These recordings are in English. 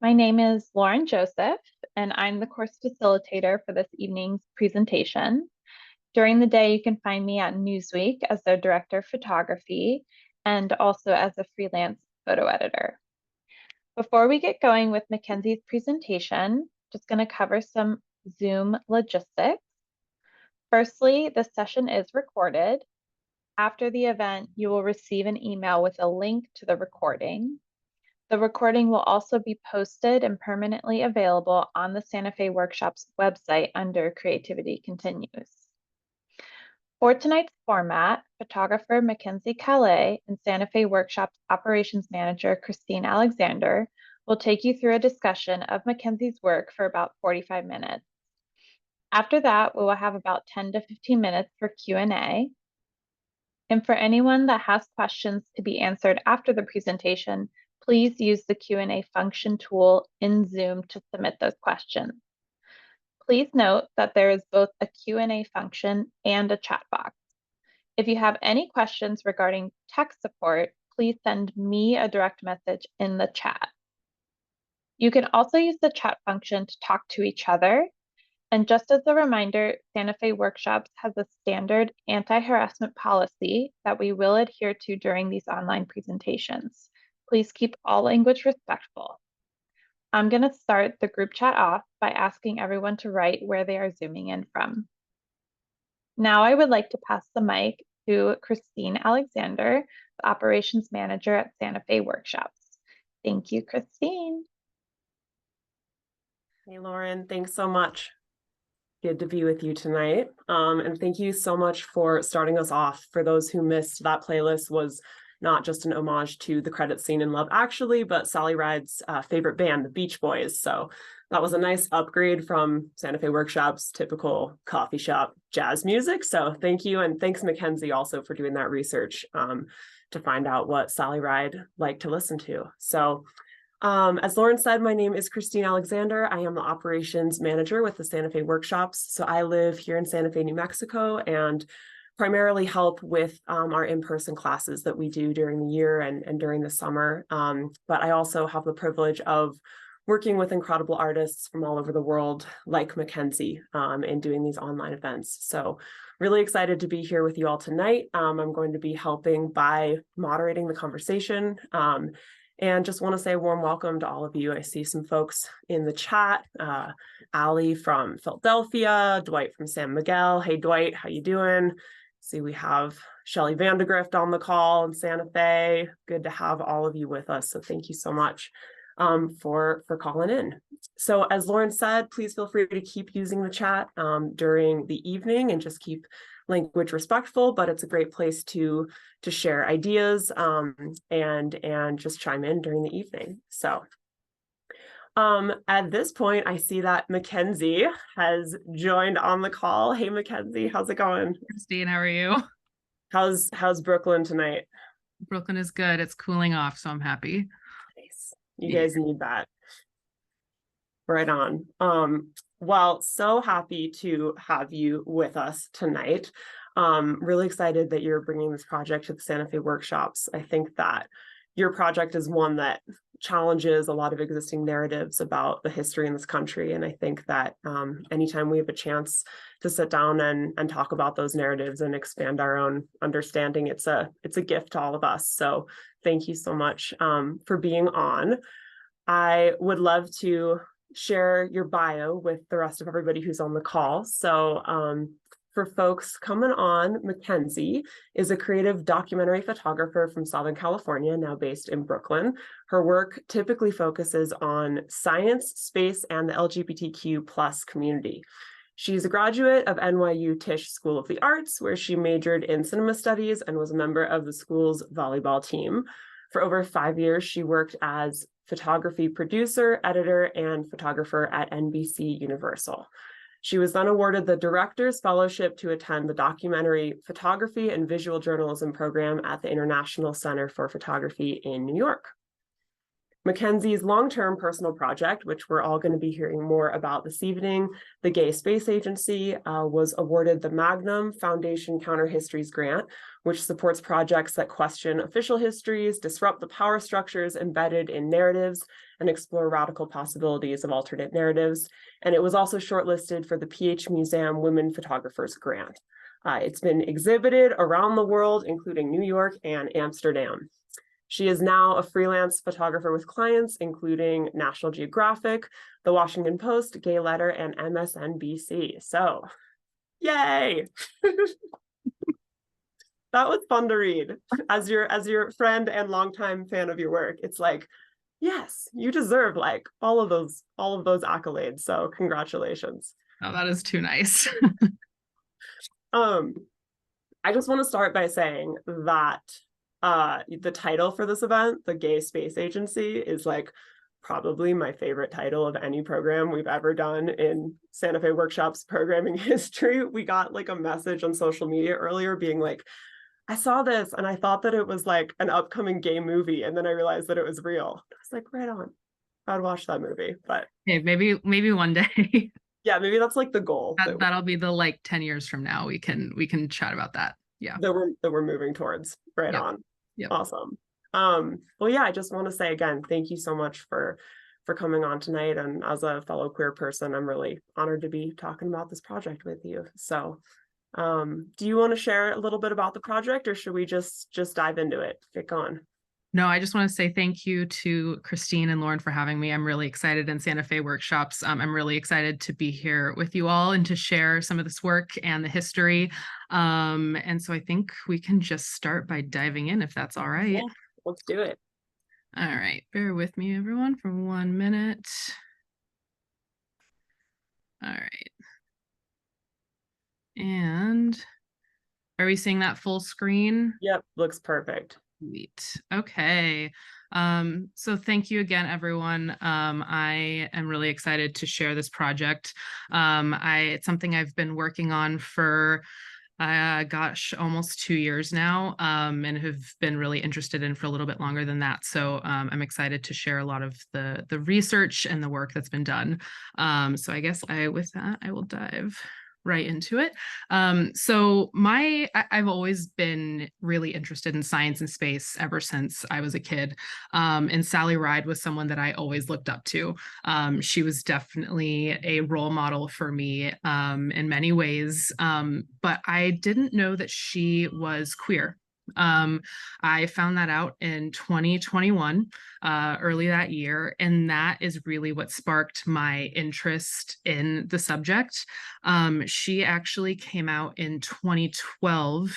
My name is Lauren Joseph, and I'm the course facilitator for this evening's presentation. During the day, you can find me at Newsweek as their director of photography and also as a freelance photo editor. Before we get going with Mackenzie's presentation, just going to cover some Zoom logistics. Firstly, this session is recorded. After the event, you will receive an email with a link to the recording. The recording will also be posted and permanently available on the Santa Fe Workshop's website under Creativity Continues. For tonight's format, photographer Mackenzie Calle and Santa Fe Workshop's operations manager Christine Alexander will take you through a discussion of Mackenzie's work for about 45 minutes. After that, we will have about 10 to 15 minutes for Q&A. And for anyone that has questions to be answered after the presentation, please use the Q&A function tool in Zoom to submit those questions. Please note that there is both a Q&A function and a chat box. If you have any questions regarding tech support, please send me a direct message in the chat. You can also use the chat function to talk to each other. And just as a reminder, Santa Fe Workshops has a standard anti-harassment policy that we will adhere to during these online presentations. Please keep all language respectful. I'm going to start the group chat off by asking everyone to write where they are zooming in from. Now I would like to pass the mic to Christine Alexander, the operations manager at Santa Fe Workshops. Thank you, Christine. Hey, Lauren, thanks so much. Good to be with you tonight. And thank you so much for starting us off. For those who missed, that playlist was not just an homage to the credit scene in Love Actually, but Sally Ride's favorite band, the Beach Boys. So that was a nice upgrade from Santa Fe Workshop's typical coffee shop jazz music. So thank you. And thanks, Mackenzie, also for doing that research to find out what Sally Ride liked to listen to. So as Lauren said, my name is Christine Alexander. I am the operations manager with the Santa Fe Workshops. So I live here in Santa Fe, New Mexico, and primarily help with our in-person classes that we do during the year and during the summer. But I also have the privilege of working with incredible artists from all over the world, like Mackenzie, and doing these online events. So really excited to be here with you all tonight. I'm going to be helping by moderating the conversation. And just want to say a warm welcome to all of you. I see some folks in the chat, Ali from Philadelphia, Dwight from San Miguel. Hey, Dwight, how you doing? See, we have Shelly Vandegrift on the call in Santa Fe. Good to have all of you with us. So thank you so much for calling in. So as Lauren said, please feel free to keep using the chat during the evening and just keep language respectful, but it's a great place to share ideas and just chime in during the evening. So at this point, I see that Mackenzie has joined on the call. Hey, Mackenzie, how's it going? Christine, how are you? How's Brooklyn tonight? Brooklyn is good. It's cooling off, so I'm happy. Nice. You guys need that. Right on. Well, so happy to have you with us tonight. Really excited that you're bringing this project to the Santa Fe Workshops. I think that your project is one that challenges a lot of existing narratives about the history in this country. And I think that anytime we have a chance to sit down and talk about those narratives and expand our own understanding, it's a gift to all of us. So thank you so much for being on. I would love to share your bio with the rest of everybody who's on the call. So for folks coming on, Mackenzie is a creative documentary photographer from Southern California, now based in Brooklyn. Her work typically focuses on science, space, and the LGBTQ plus community. She's a graduate of NYU Tisch School of the Arts, where she majored in cinema studies and was a member of the school's volleyball team. For over 5 years, she worked as photography producer, editor, and photographer at NBC Universal. She was then awarded the Director's Fellowship to attend the Documentary Photography and Visual Journalism program at the International Center for Photography in New York. Mackenzie's long-term personal project, which we're all going to be hearing more about this evening, the Gay Space Agency, was awarded the Magnum Foundation Counter Histories Grant, which supports projects that question official histories, disrupt the power structures embedded in narratives, and explore radical possibilities of alternate narratives. And it was also shortlisted for the PH Museum Women Photographers Grant. It's been exhibited around the world, including New York and Amsterdam. She is now a freelance photographer with clients, including National Geographic, The Washington Post, Gay Letter, and MSNBC. So, yay! That was fun to read. As your friend and longtime fan of your work, it's like, yes, you deserve like all of those accolades. So congratulations. Oh, that is too nice. I just want to start by saying that the title for this event, the Gay Space Agency, is like probably my favorite title of any program we've ever done in Santa Fe Workshops programming history. We got like a message on social media earlier being like, I saw this and I thought that it was like an upcoming gay movie, and then I realized that it was real. I was like, right on. I'd watch that movie, but Okay, maybe one day. yeah, maybe that's like the goal. That'll be the like 10 years from now. We can chat about that. Yeah. That we're moving towards. Right Yep. on. Yep. Awesome. Well, yeah, I just want to say again, thank you so much for coming on tonight. And as a fellow queer person, I'm really honored to be talking about this project with you. So do you want to share a little bit about the project, or should we just dive into it? Get going. No, I just want to say thank you to Christine and Lauren for having me. I'm really excited in Santa Fe Workshops. I'm really excited to be here with you all and to share some of this work and the history. And so I think we can just start by diving in, if that's all right. Yeah, let's do it. All right, bear with me, everyone, for 1 minute. All right. And are we seeing that full screen? Yep, looks perfect. Sweet. Okay. So thank you again, everyone. I am really excited to share this project. It's something I've been working on for almost 2 years now, and have been really interested in for a little bit longer than that. So I'm excited to share a lot of the research and the work that's been done. So I guess with that, I will dive right into it. So I've always been really interested in science and space ever since I was a kid. And Sally Ride was someone that I always looked up to. She was definitely a role model for me in many ways. But I didn't know that she was queer. I found that out in 2021, early that year, and that is really what sparked my interest in the subject. She actually came out in 2012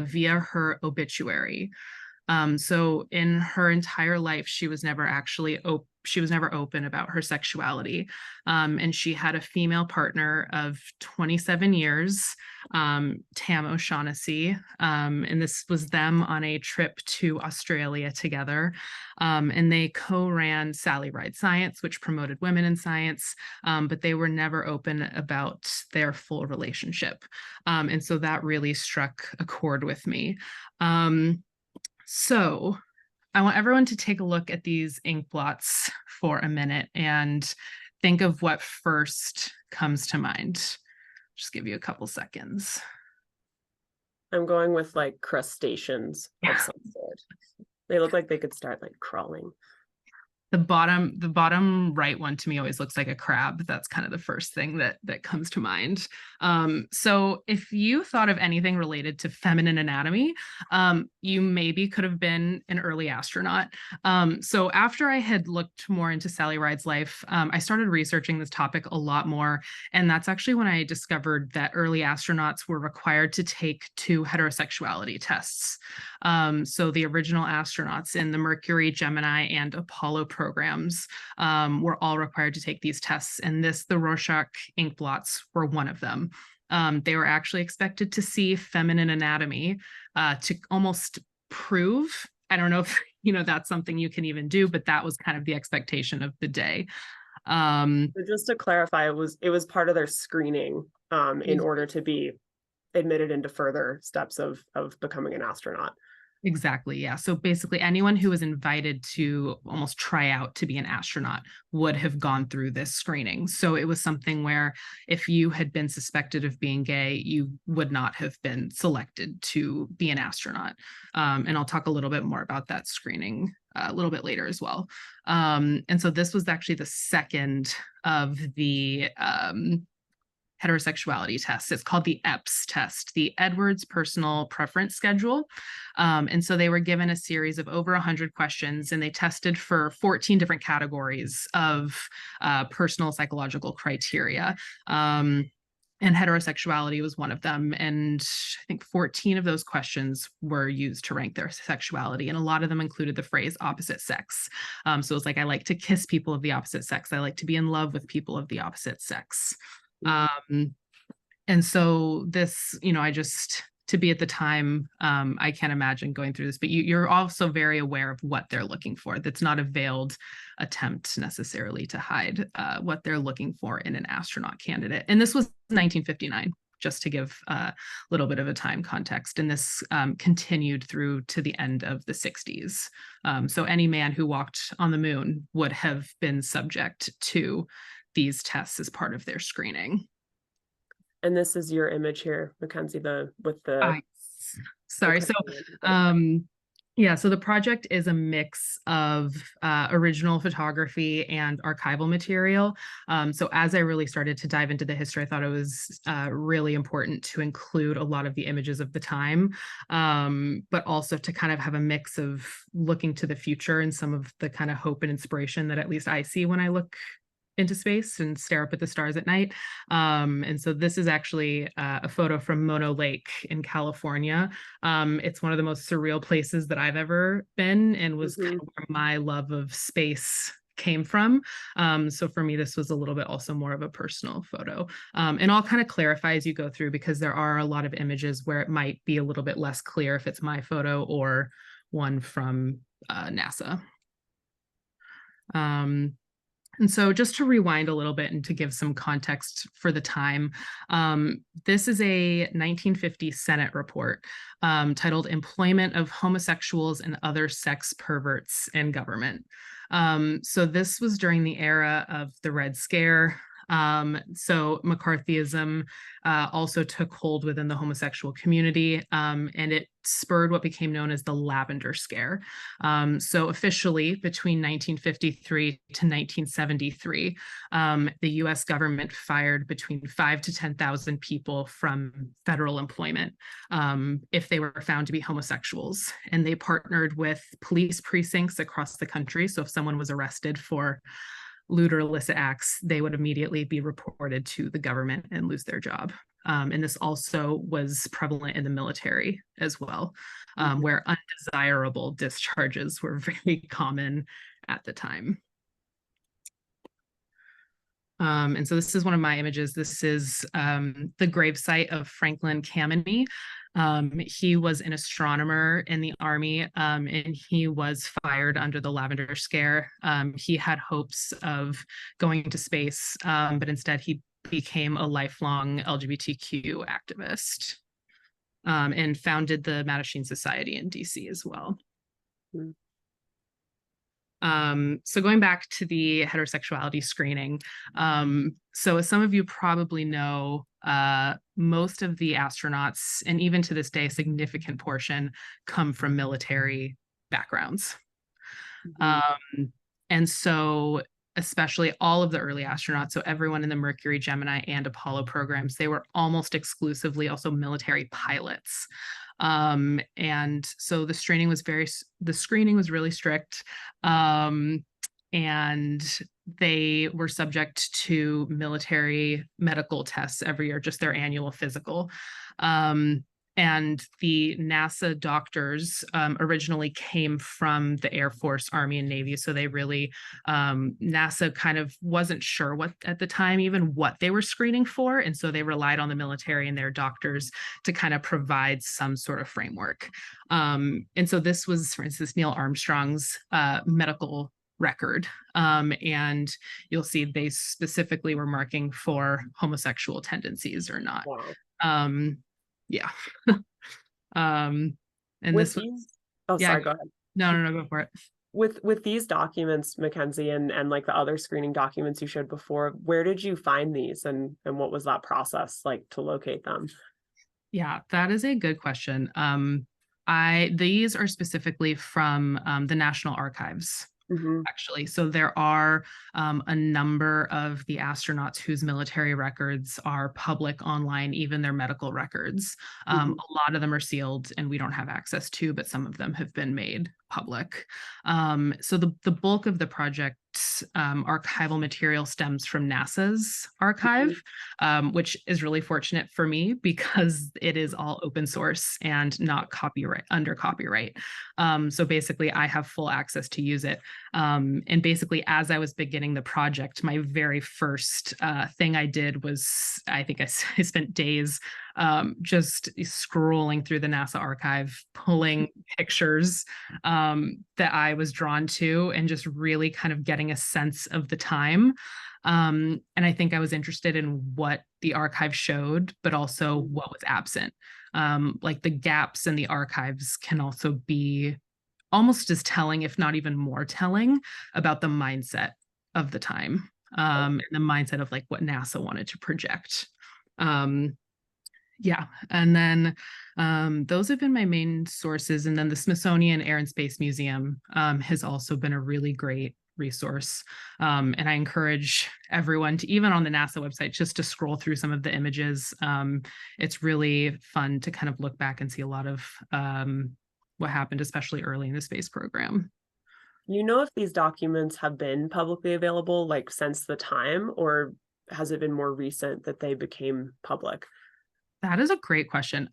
via her obituary. So in her entire life, she was never open about her sexuality. And she had a female partner of 27 years, Tam O'Shaughnessy. And this was them on a trip to Australia together. And they co-ran Sally Ride Science, which promoted women in science, but they were never open about their full relationship. And so that really struck a chord with me. So I want everyone to take a look at these ink blots for a minute and think of what first comes to mind. Just give you a couple seconds. I'm going with like crustaceans of some sort. They look like they could start like crawling. The bottom right one to me always looks like a crab. That's kind of the first thing that comes to mind. So if you thought of anything related to feminine anatomy, you maybe could have been an early astronaut. So after I had looked more into Sally Ride's life, I started researching this topic a lot more. And that's actually when I discovered that early astronauts were required to take 2 heterosexuality tests. So the original astronauts in the Mercury, Gemini, and Apollo programs were all required to take these tests, and the Rorschach ink blots were one of them. They were actually expected to see feminine anatomy to almost prove, I don't know if that's something you can even do, but that was kind of the expectation of the day. So just to clarify, it was part of their screening in order to be admitted into further steps of becoming an astronaut. Exactly. Yeah. So basically, anyone who was invited to almost try out to be an astronaut would have gone through this screening. So it was something where if you had been suspected of being gay, you would not have been selected to be an astronaut. And I'll talk a little bit more about that screening a little bit later as well. And so this was actually the second of the heterosexuality tests. It's called the EPS test, the Edwards Personal Preference Schedule. And so they were given a series of over 100 questions, and they tested for 14 different categories of personal psychological criteria. And heterosexuality was one of them. And I think 14 of those questions were used to rank their sexuality. And a lot of them included the phrase opposite sex. So it's like, I like to kiss people of the opposite sex. I like to be in love with people of the opposite sex. And so this, I just, to be at the time, I can't imagine going through this, but you're also very aware of what they're looking for. That's not a veiled attempt necessarily to hide what they're looking for in an astronaut candidate. And this was 1959, just to give a little bit of a time context. And this continued through to the end of the 60s. So any man who walked on the moon would have been subject to these tests as part of their screening. And this is your image here, Mackenzie, Sorry. Okay. So the project is a mix of original photography and archival material. So as I really started to dive into the history, I thought it was really important to include a lot of the images of the time, but also to kind of have a mix of looking to the future and some of the kind of hope and inspiration that at least I see when I look into space and stare up at the stars at night. And so this is actually a photo from Mono Lake in California. It's one of the most surreal places that I've ever been, and was kind of where my love of space came from. So for me, this was a little bit also more of a personal photo. And I'll kind of clarify as you go through, because there are a lot of images where it might be a little bit less clear if it's my photo or one from NASA. And so just to rewind a little bit and to give some context for the time, this is a 1950 Senate report titled Employment of Homosexuals and Other Sex Perverts in Government. So this was during the era of the Red Scare. So McCarthyism also took hold within the homosexual community, and it spurred what became known as the Lavender Scare. So officially, between 1953 to 1973, the US government fired between 5,000 to 10,000 people from federal employment if they were found to be homosexuals. And they partnered with police precincts across the country. So if someone was arrested for lewd or illicit acts, they would immediately be reported to the government and lose their job. And this also was prevalent in the military as well, where undesirable discharges were very common at the time. And so this is one of my images. This is the gravesite of Franklin Kameny. He was an astronomer in the Army, and he was fired under the Lavender Scare. He had hopes of going to space, but instead he became a lifelong LGBTQ activist, and founded the Mattachine Society in DC as well. So going back to the heterosexuality screening, so as some of you probably know, most of the astronauts, and even to this day, a significant portion, come from military backgrounds. And so especially all of the early astronauts, so everyone in the Mercury, Gemini, and Apollo programs, they were almost exclusively also military pilots. And so the screening was really strict. And they were subject to military medical tests every year, just their annual physical. And the NASA doctors originally came from the Air Force, Army, and Navy. So they really, NASA kind of wasn't sure what at the time, even what they were screening for. And so they relied on the military and their doctors to kind of provide some sort of framework. And so this was, for instance, Neil Armstrong's medical record. And you'll see they specifically were marking for homosexual tendencies or not. Wow. Yeah. And this was, Oh, Yeah. sorry, go ahead. No, go for it. With these documents, Mackenzie, and like the other screening documents you showed before, where did you find these, and what was that process like to locate them? Yeah, that is a good question. These are specifically from the National Archives, Mm-hmm. actually. So there are a number of the astronauts whose military records are public online, even their medical records. Mm-hmm. A lot of them are sealed and we don't have access to, but some of them have been made public. So the bulk of the project's archival material stems from NASA's archive, which is really fortunate for me because it is all open source and not under copyright. So basically, I have full access to use it. And basically, as I was beginning the project, my very first thing I did was, I think I spent days just scrolling through the NASA archive, pulling pictures that I was drawn to, and just really kind of getting a sense of the time. And I think I was interested in what the archive showed, but also what was absent. Like the gaps in the archives can also be almost as telling, if not even more telling, about the mindset of the time, and the mindset of like what NASA wanted to project. Yeah, and then those have been my main sources. And then the Smithsonian Air and Space Museum has also been a really great resource. And I encourage everyone to, even on the NASA website, just to scroll through some of the images. It's really fun to kind of look back and see a lot of what happened, especially early in the space program. You know if these documents have been publicly available like since the time, or has it been more recent that they became public? That is a great question.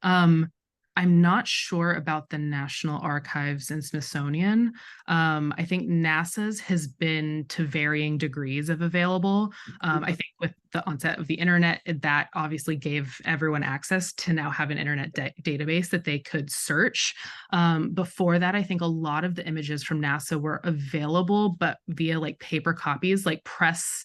I'm not sure about the National Archives and Smithsonian. I think NASA's has been to varying degrees of available. I think with the onset of the internet, that obviously gave everyone access to now have an internet database that they could search. Before that, I think a lot of the images from NASA were available, but via like paper copies, like press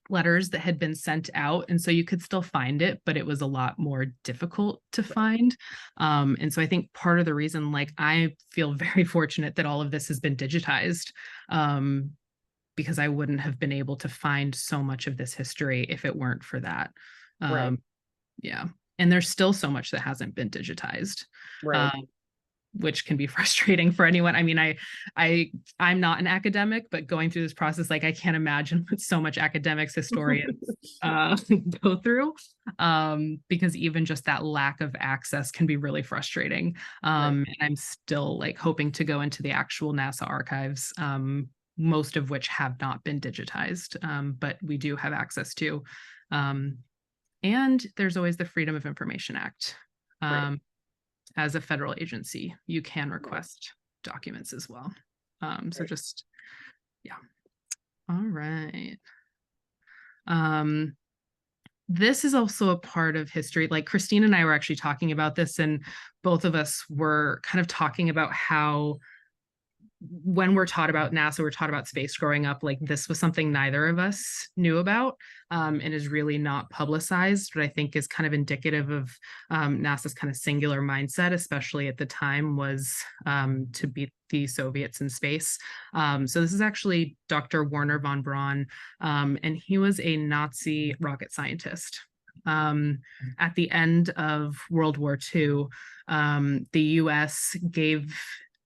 letters that had been sent out. And so you could still find it, but it was a lot more difficult to find. And so I think part of the reason, like, I feel very fortunate that all of this has been digitized, because I wouldn't have been able to find so much of this history if it weren't for that. Right. Yeah. And there's still so much that hasn't been digitized. Right. Which can be frustrating for anyone. I mean, I'm not an academic, but going through this process, like I can't imagine what so much academics, historians go through, because even just that lack of access can be really frustrating. And I'm still like hoping to go into the actual NASA archives, most of which have not been digitized, but we do have access to. And there's always the Freedom of Information Act. As a federal agency, you can request documents as well. So just, yeah. All right. This is also a part of history. Like Christine and I were actually talking about this, and both of us were kind of talking about how when we're taught about NASA, we're taught about space growing up, like this was something neither of us knew about, and is really not publicized, but I think is kind of indicative of NASA's kind of singular mindset, especially at the time, was to beat the Soviets in space. So this is actually Dr. Werner von Braun, and he was a Nazi rocket scientist. At the end of World War II, the US gave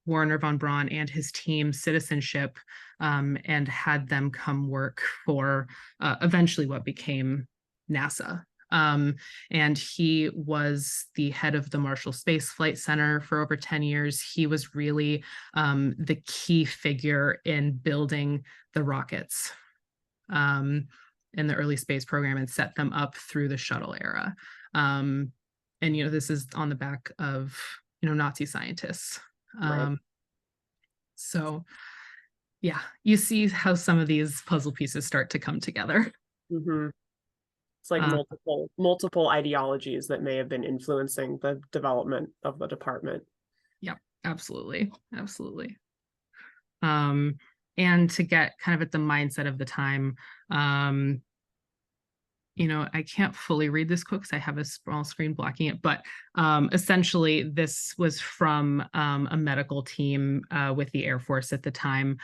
Werner von Braun and his team citizenship, and had them come work for eventually what became NASA. And he was the head of the Marshall Space Flight Center for over 10 years. He was really the key figure in building the rockets in the early space program and set them up through the shuttle era. And, you know, this is on the back of, you know, Nazi scientists. So yeah, you see how some of these puzzle pieces start to come together. It's like multiple ideologies that may have been influencing the development of the department. Yep, absolutely. And to get kind of at the mindset of the time, I can't fully read this quote because I have a small screen blocking it, but essentially this was from a medical team with the Air Force at the time,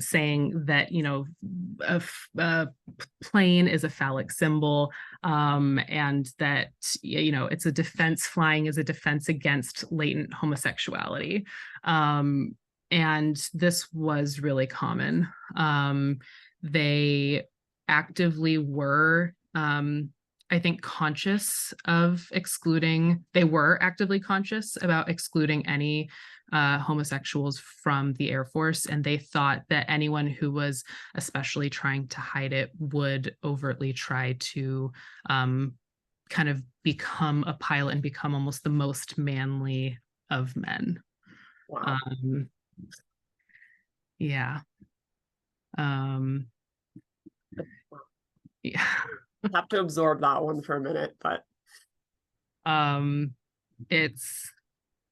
saying that, a plane is a phallic symbol, and that, it's a defense, flying is a defense against latent homosexuality. And this was really common. They actively were, I think, they were actively conscious about excluding any homosexuals from the Air Force, and they thought that anyone who was especially trying to hide it would overtly try to kind of become a pilot and become almost the most manly of men. Wow. Yeah. Yeah. I have to absorb that one for a minute, but it's,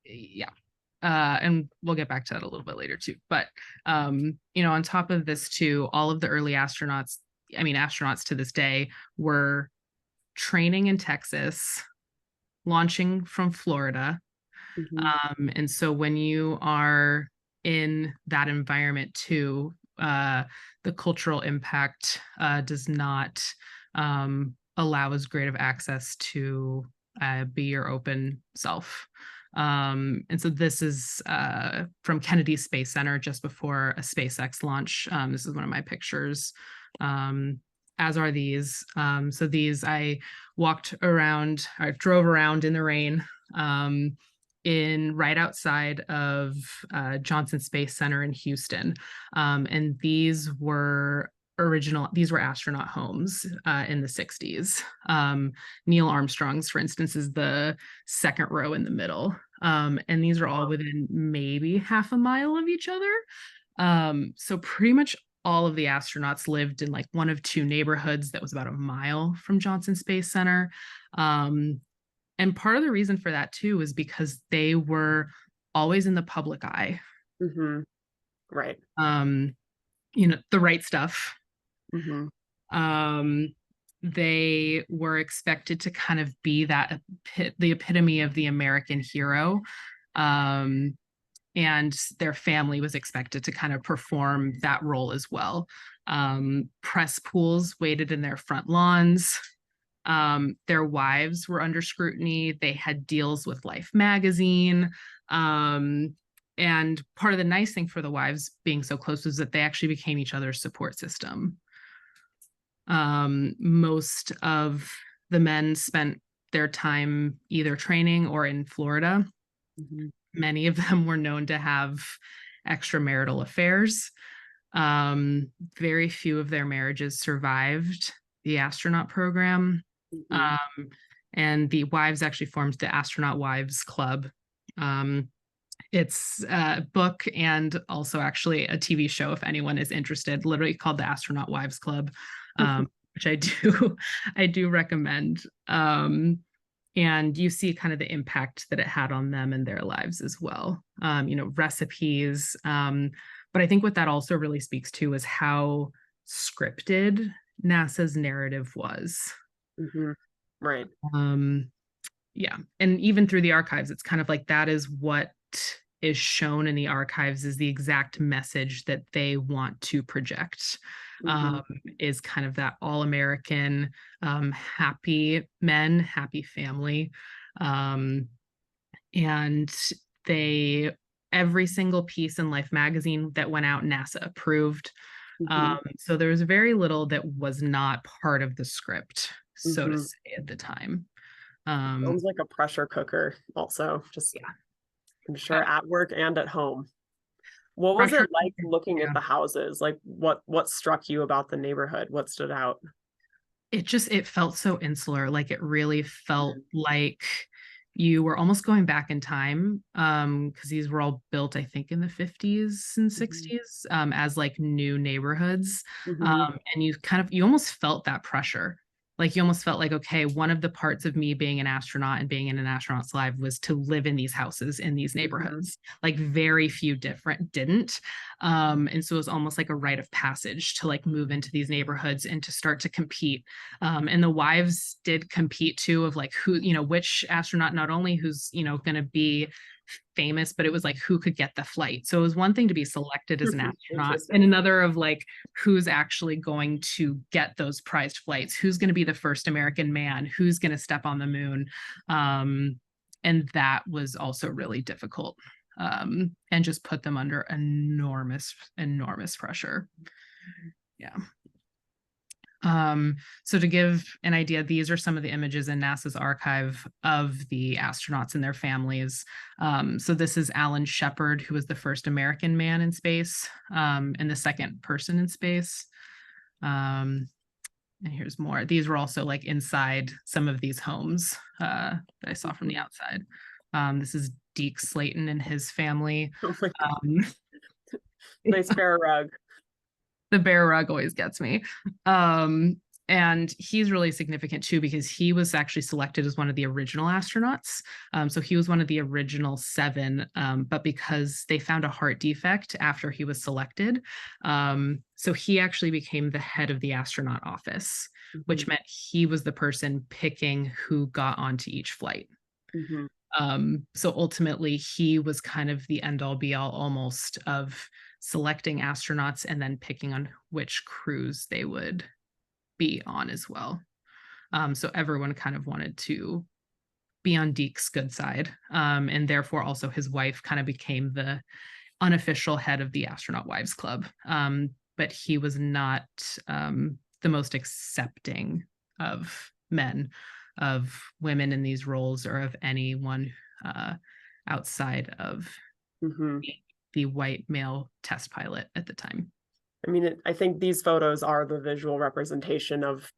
yeah. And we'll get back to that a little bit later too. But on top of this too, all of the early astronauts to this day were training in Texas, launching from Florida. And so when you are in that environment too, the cultural impact does not allow as great of access to be your open self. And so this is from Kennedy Space Center just before a SpaceX launch. This is one of my pictures, as are these. So these, I drove around in the rain right outside of Johnson Space Center in Houston. And these were astronaut homes in the 60s. Neil Armstrong's, for instance, is the second row in the middle. And these are all within maybe half a mile of each other. So pretty much all of the astronauts lived in like one of two neighborhoods that was about a mile from Johnson Space Center. And part of the reason for that too is because they were always in the public eye. Right. The right stuff. They were expected to kind of be the epitome of the American hero. And their family was expected to kind of perform that role as well. Press pools waited in their front lawns. Their wives were under scrutiny. They had deals with Life magazine. And part of the nice thing for the wives being so close was that they actually became each other's support system. Most of the men spent their time either training or in Florida. Many of them were known to have extramarital affairs. Very few of their marriages survived the astronaut program. And the wives actually formed the Astronaut Wives Club. It's a book and also actually a TV show, if anyone is interested, literally called the Astronaut Wives Club, which I do recommend. And you see kind of the impact that it had on them and their lives as well. Recipes. But I think what that also really speaks to is how scripted NASA's narrative was. Right. Yeah. And even through the archives, it's kind of like that is what is shown in the archives is the exact message that they want to project. Is kind of that all-American, happy men, happy family. And every single piece in Life magazine that went out, NASA approved. So there was very little that was not part of the script, so to say, at the time. Sounds like a pressure cooker also, just I'm sure at work and at home. What was it like looking at the houses? Like what struck you about the neighborhood? What stood out? It felt so insular. Like it really felt like you were almost going back in time, because these were all built, I think, in the 50s and 60s, as like new neighborhoods. And you almost felt that pressure. like you almost felt like, okay, one of the parts of me being an astronaut and being in an astronaut's life was to live in these houses, in these neighborhoods. Like very few different didn't. And so it was almost like a rite of passage to like move into these neighborhoods and to start to compete. And the wives did compete too, of like who, you know, which astronaut, not only who's, you know, going to be famous, but it was like who could get the flight. So it was one thing to be selected as an astronaut and another of like who's actually going to get those prized flights, who's going to be the first American man, who's going to step on the moon. And that was also really difficult, and just put them under enormous pressure. Yeah. So to give an idea, these are some of the images in NASA's archive of the astronauts and their families. So this is Alan Shepard, who was the first American man in space, and the second person in space. And here's more. These were also like inside some of these homes that I saw from the outside. This is Deke Slayton and his family. Oh my God. Nice bear rug. The bear rug always gets me. And he's really significant too, because he was actually selected as one of the original astronauts. So he was one of the original 7, but because they found a heart defect after he was selected, so he actually became the head of the astronaut office, which meant he was the person picking who got onto each flight. So ultimately, he was kind of the end all be all almost of selecting astronauts and then picking on which crews they would be on as well. So everyone kind of wanted to be on Deke's good side. And therefore also his wife kind of became the unofficial head of the Astronaut Wives Club. But he was not the most accepting of men, of women in these roles, or of anyone outside of the white male test pilot at the time. I mean, I think these photos are the visual representation of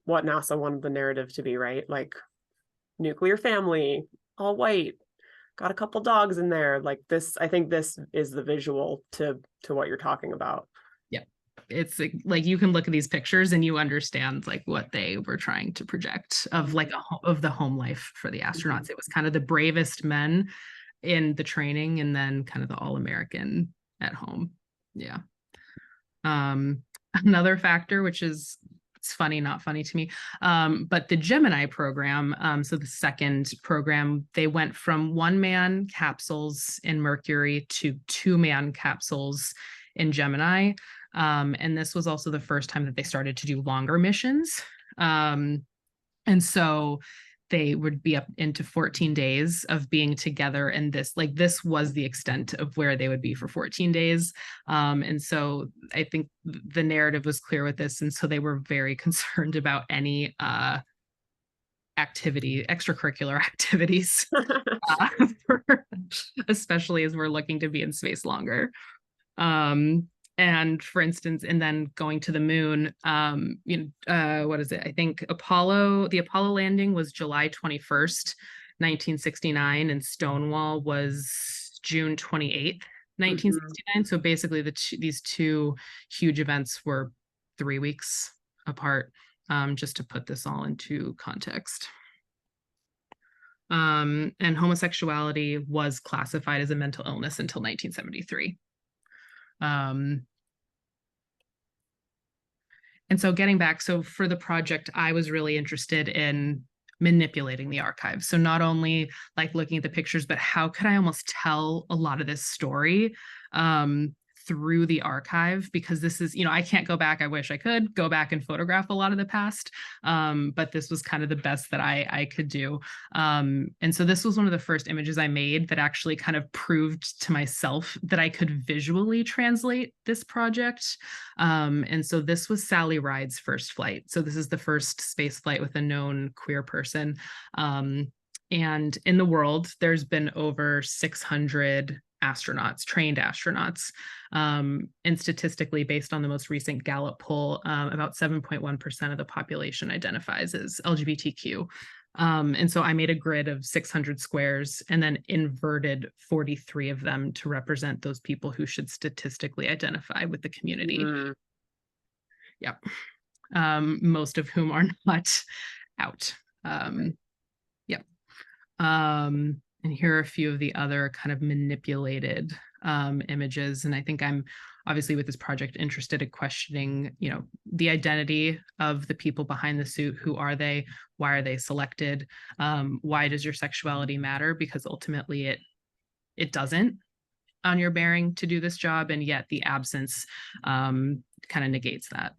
what NASA wanted the narrative to be, right? Like nuclear family, all white, got a couple dogs in there. Like this, I think this is the visual to what you're talking about. Yeah. It's like you can look at these pictures and you understand like what they were trying to project of like of the home life for the astronauts. It was kind of the bravest men in the training and then kind of the all-American at home. Yeah. Another factor, which is, it's funny, not funny to me, but the Gemini program, so the second program, they went from 1-man capsules in Mercury to 2-man capsules in Gemini. And this was also the first time that they started to do longer missions. And so they would be up into 14 days of being together, and this was the extent of where they would be for 14 days. And so I think the narrative was clear with this, and so they were very concerned about any extracurricular activities, especially as we're looking to be in space longer. And for instance, and then going to the moon, what is it? I think the Apollo landing was July 21st, 1969, and Stonewall was June 28th, 1969. So basically these two huge events were 3 weeks apart, just to put this all into context. And homosexuality was classified as a mental illness until 1973. And so getting back, so for the project, I was really interested in manipulating the archive. So not only like looking at the pictures, but how could I almost tell a lot of this story through the archive? Because this is, I can't go back. I wish I could go back and photograph a lot of the past, but this was kind of the best that I could do. And so this was one of the first images I made that actually kind of proved to myself that I could visually translate this project. And so this was Sally Ride's first flight. So this is the first space flight with a known queer person. And in the world, there's been over 600 astronauts, trained astronauts. And statistically, based on the most recent Gallup poll, about 7.1% of the population identifies as LGBTQ. And so I made a grid of 600 squares and then inverted 43 of them to represent those people who should statistically identify with the community. Yep. most of whom are not out. Yep. And here are a few of the other kind of manipulated images. And I think I'm obviously with this project interested in questioning, the identity of the people behind the suit. Who are they? Why are they selected? Why does your sexuality matter? Because ultimately it doesn't on your bearing to do this job, and yet the absence kind of negates that.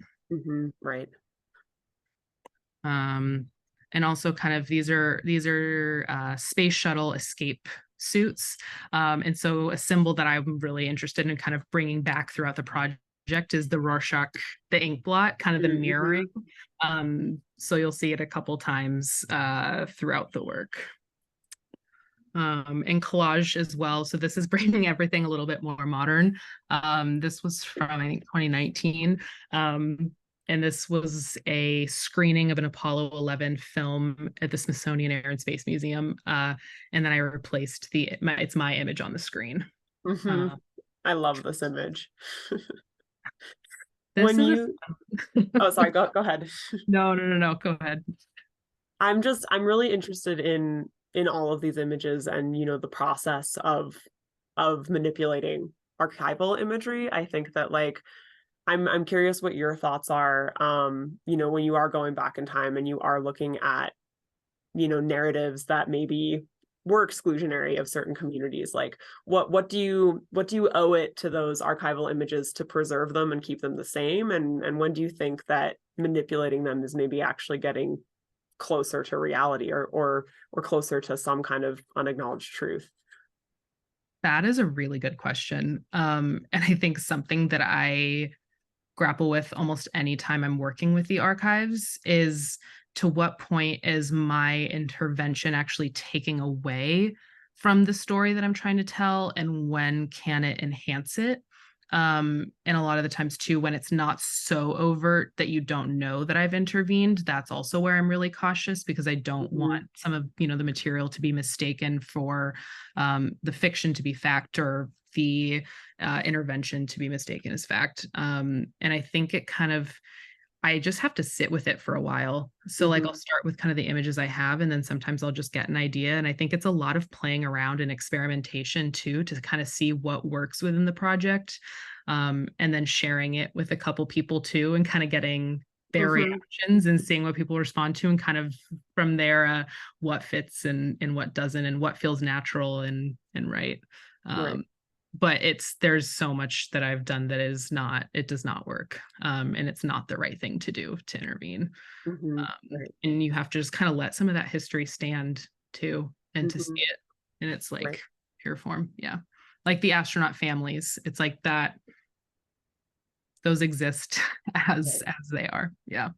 Right. And also kind of these are space shuttle escape suits. And so a symbol that I'm really interested in kind of bringing back throughout the project is the Rorschach, the ink blot, kind of the mirroring. So you'll see it a couple times throughout the work. And collage as well. So this is bringing everything a little bit more modern. This was from, I think, 2019. And this was a screening of an Apollo 11 film at the Smithsonian Air and Space Museum. And then I replaced it's my image on the screen. I love this image. Oh, sorry, go ahead. No, go ahead. I'm really interested in all of these images and, the process of manipulating archival imagery. I think that I'm curious what your thoughts are, when you are going back in time and you are looking at, narratives that maybe were exclusionary of certain communities. Like what do you owe it to those archival images to preserve them and keep them the same? And when do you think that manipulating them is maybe actually getting closer to reality or closer to some kind of unacknowledged truth? That is a really good question. And I think something that I grapple with almost any time I'm working with the archives is, to what point is my intervention actually taking away from the story that I'm trying to tell, and when can it enhance it? And a lot of the times too, when it's not so overt that you don't know that I've intervened, that's also where I'm really cautious, because I don't want some of the material to be mistaken for the fiction to be fact, or the intervention to be mistaken as fact. And I think I just have to sit with it for a while. So I'll start with kind of the images I have, and then sometimes I'll just get an idea. And I think it's a lot of playing around and experimentation too, to kind of see what works within the project. And then sharing it with a couple people too, and kind of getting their reactions and seeing what people respond to, and kind of from there, what fits and what doesn't, and what feels natural and right. But there's so much that I've done that it does not work. And it's not the right thing to do, to intervene. And you have to just kind of let some of that history stand too, and to see it in its pure form. Yeah. Like the astronaut families, it's like that. Those exist as they are. Yeah.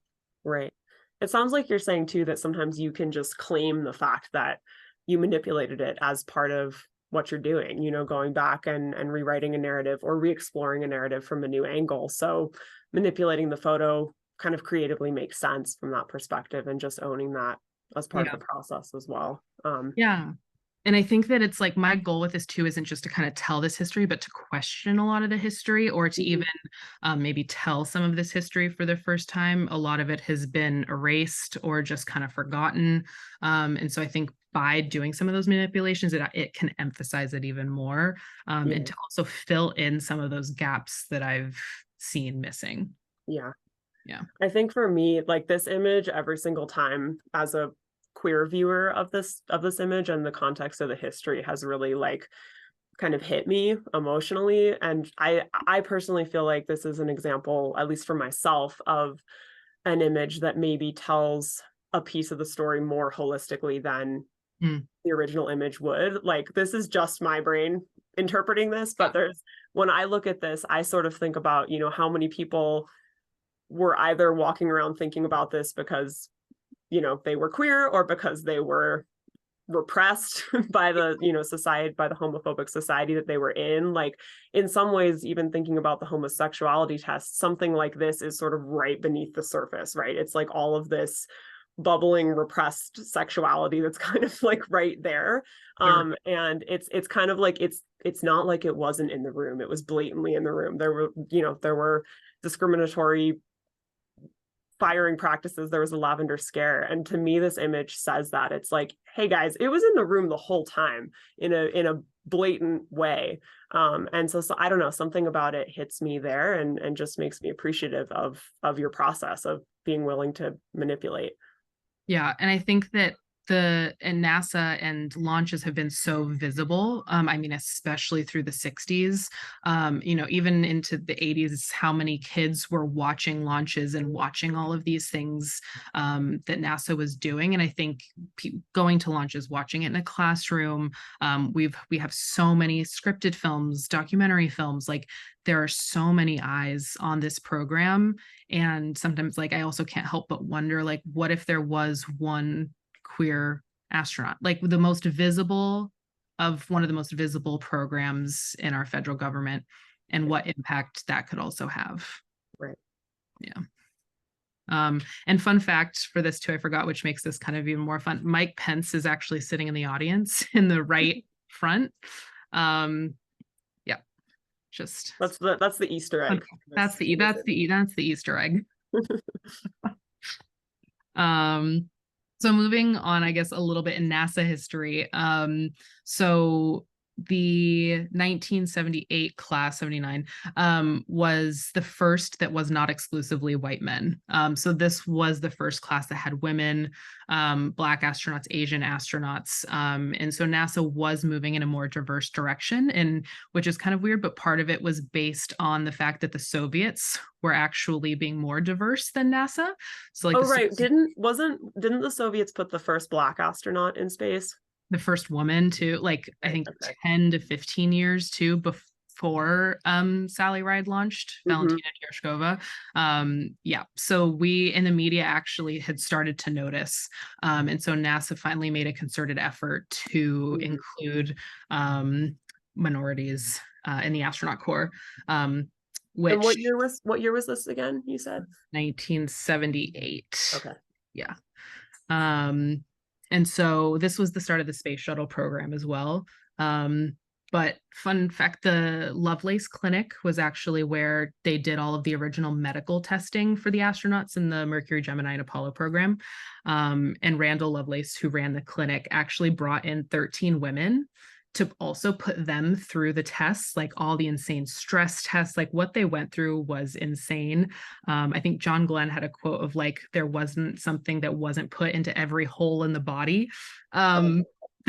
Right. It sounds like you're saying too, that sometimes you can just claim the fact that you manipulated it as part of what you're doing, going back and rewriting a narrative or re-exploring a narrative from a new angle. So manipulating the photo kind of creatively makes sense from that perspective, and just owning that as part of the process as well. And I think that it's like, my goal with this too isn't just to kind of tell this history, but to question a lot of the history, or to even maybe tell some of this history for the first time. A lot of it has been erased or just kind of forgotten. And so I think by doing some of those manipulations, it can emphasize it even more, and to also fill in some of those gaps that I've seen missing. Yeah. I think for me, this image, every single time as a queer viewer of this image and the context of the history, has really kind of hit me emotionally. And I personally feel like this is an example, at least for myself, of an image that maybe tells a piece of the story more holistically than the original image would. This is just my brain interpreting this, but when I look at this, I sort of think about, how many people were either walking around thinking about this because they were queer, or because they were repressed by the society, by the homophobic society that they were in. In some ways, even thinking about the homosexuality test, something like this is sort of right beneath the surface, right? It's all of this bubbling repressed sexuality that's kind of right there. And it's kind of it's not like it wasn't in the room. It was blatantly in the room. There were discriminatory firing practices, there was a lavender scare. And to me, this image says that it's like, hey guys, it was in the room the whole time in a blatant way. And so I don't know, something about it hits me there and just makes me appreciative of your process of being willing to manipulate. Yeah, and I think that NASA and launches have been so visible. I mean, especially through the 60s, even into the 80s, how many kids were watching launches and watching all of these things that NASA was doing. And I think going to launches, watching it in a classroom, we have so many scripted films, documentary films, like there are so many eyes on this program. And sometimes, like, I also can't help but wonder, like, what if there was one queer astronaut, like the most visible of one of the most visible programs in our federal government, and what impact that could also have. Right. Yeah. And fun fact for this too, I forgot, which makes this kind of even more fun. Mike Pence is actually sitting in the audience in the right front. Yeah, just that's the Easter egg. That's the Easter egg. So moving on, I guess, a little bit in NASA history. So the 1978 class 79 was the first that was not exclusively white men. So this was the first class that had women, Black astronauts, Asian astronauts. And so NASA was moving in a more diverse direction, and which is kind of weird, but part of it was based on the fact that the Soviets were actually being more diverse than NASA. So like, oh right, didn't the Soviets put the first Black astronaut in space? The first woman too, like I think 10 to 15 years too before Sally Ride launched, Valentina Tereshkova. Yeah, so we in the media actually had started to notice, and so NASA finally made a concerted effort to include minorities in the astronaut corps. Which, and what year was this again? You said 1978. Okay. Yeah. And so this was the start of the space shuttle program as well. But fun fact, the Lovelace Clinic was actually where they did all of the original medical testing for the astronauts in the Mercury, Gemini, and Apollo program. And Randall Lovelace, who ran the clinic, actually brought in 13 women to also put them through the tests, like all the insane stress tests, like what they went through was insane. I think John Glenn had a quote of like, there wasn't something that wasn't put into every hole in the body that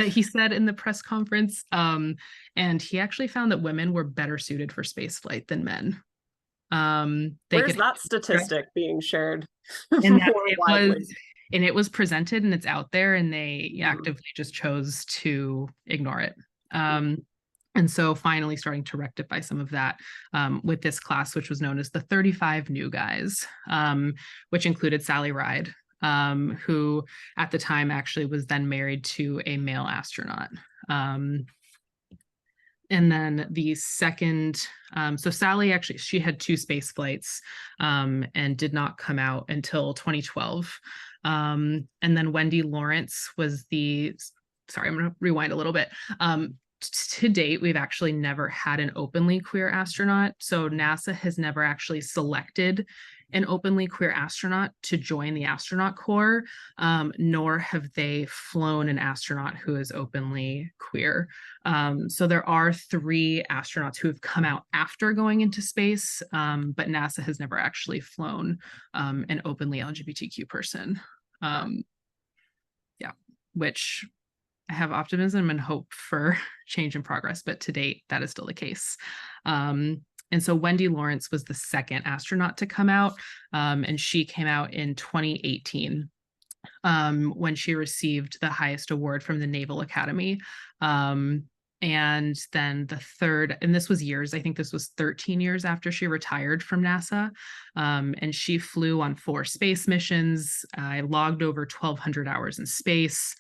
he said in the press conference. And he actually found that women were better suited for spaceflight than men. Where's that statistic being shared? And it was presented and it's out there, and they actively just chose to ignore it. And so finally starting to rectify some of that with this class, which was known as the 35 New Guys, which included Sally Ride, who at the time actually was then married to a male astronaut. And then the second, so Sally actually, she had 2 space flights and did not come out until 2012. And then Wendy Lawrence was sorry, I'm going to rewind a little bit. To date, we've actually never had an openly queer astronaut. So NASA has never actually selected an openly queer astronaut to join the astronaut corps, nor have they flown an astronaut who is openly queer. So there are 3 astronauts who have come out after going into space, but NASA has never actually flown an openly LGBTQ person. Yeah, which I have optimism and hope for change and progress, but to date, that is still the case. And so Wendy Lawrence was the second astronaut to come out, and she came out in 2018 when she received the highest award from the Naval Academy. And then the third, and this was years, I think this was 13 years after she retired from NASA. And she flew on 4 space missions. I logged over 1,200 hours in space.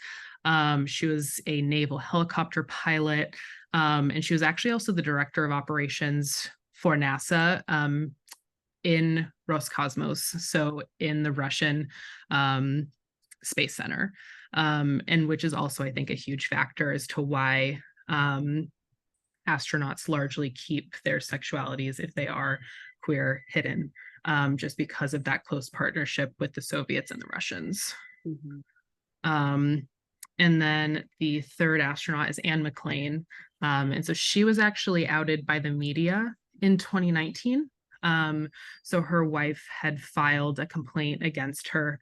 She was a naval helicopter pilot. And she was actually also the director of operations for NASA in Roscosmos, so in the Russian Space Center, and which is also, I think, a huge factor as to why astronauts largely keep their sexualities, if they are queer, hidden. just because of that close partnership with the Soviets and the Russians. Mhm. And then the third astronaut is Anne McClain. And so she was actually outed by the media in 2019. So her wife had filed a complaint against her,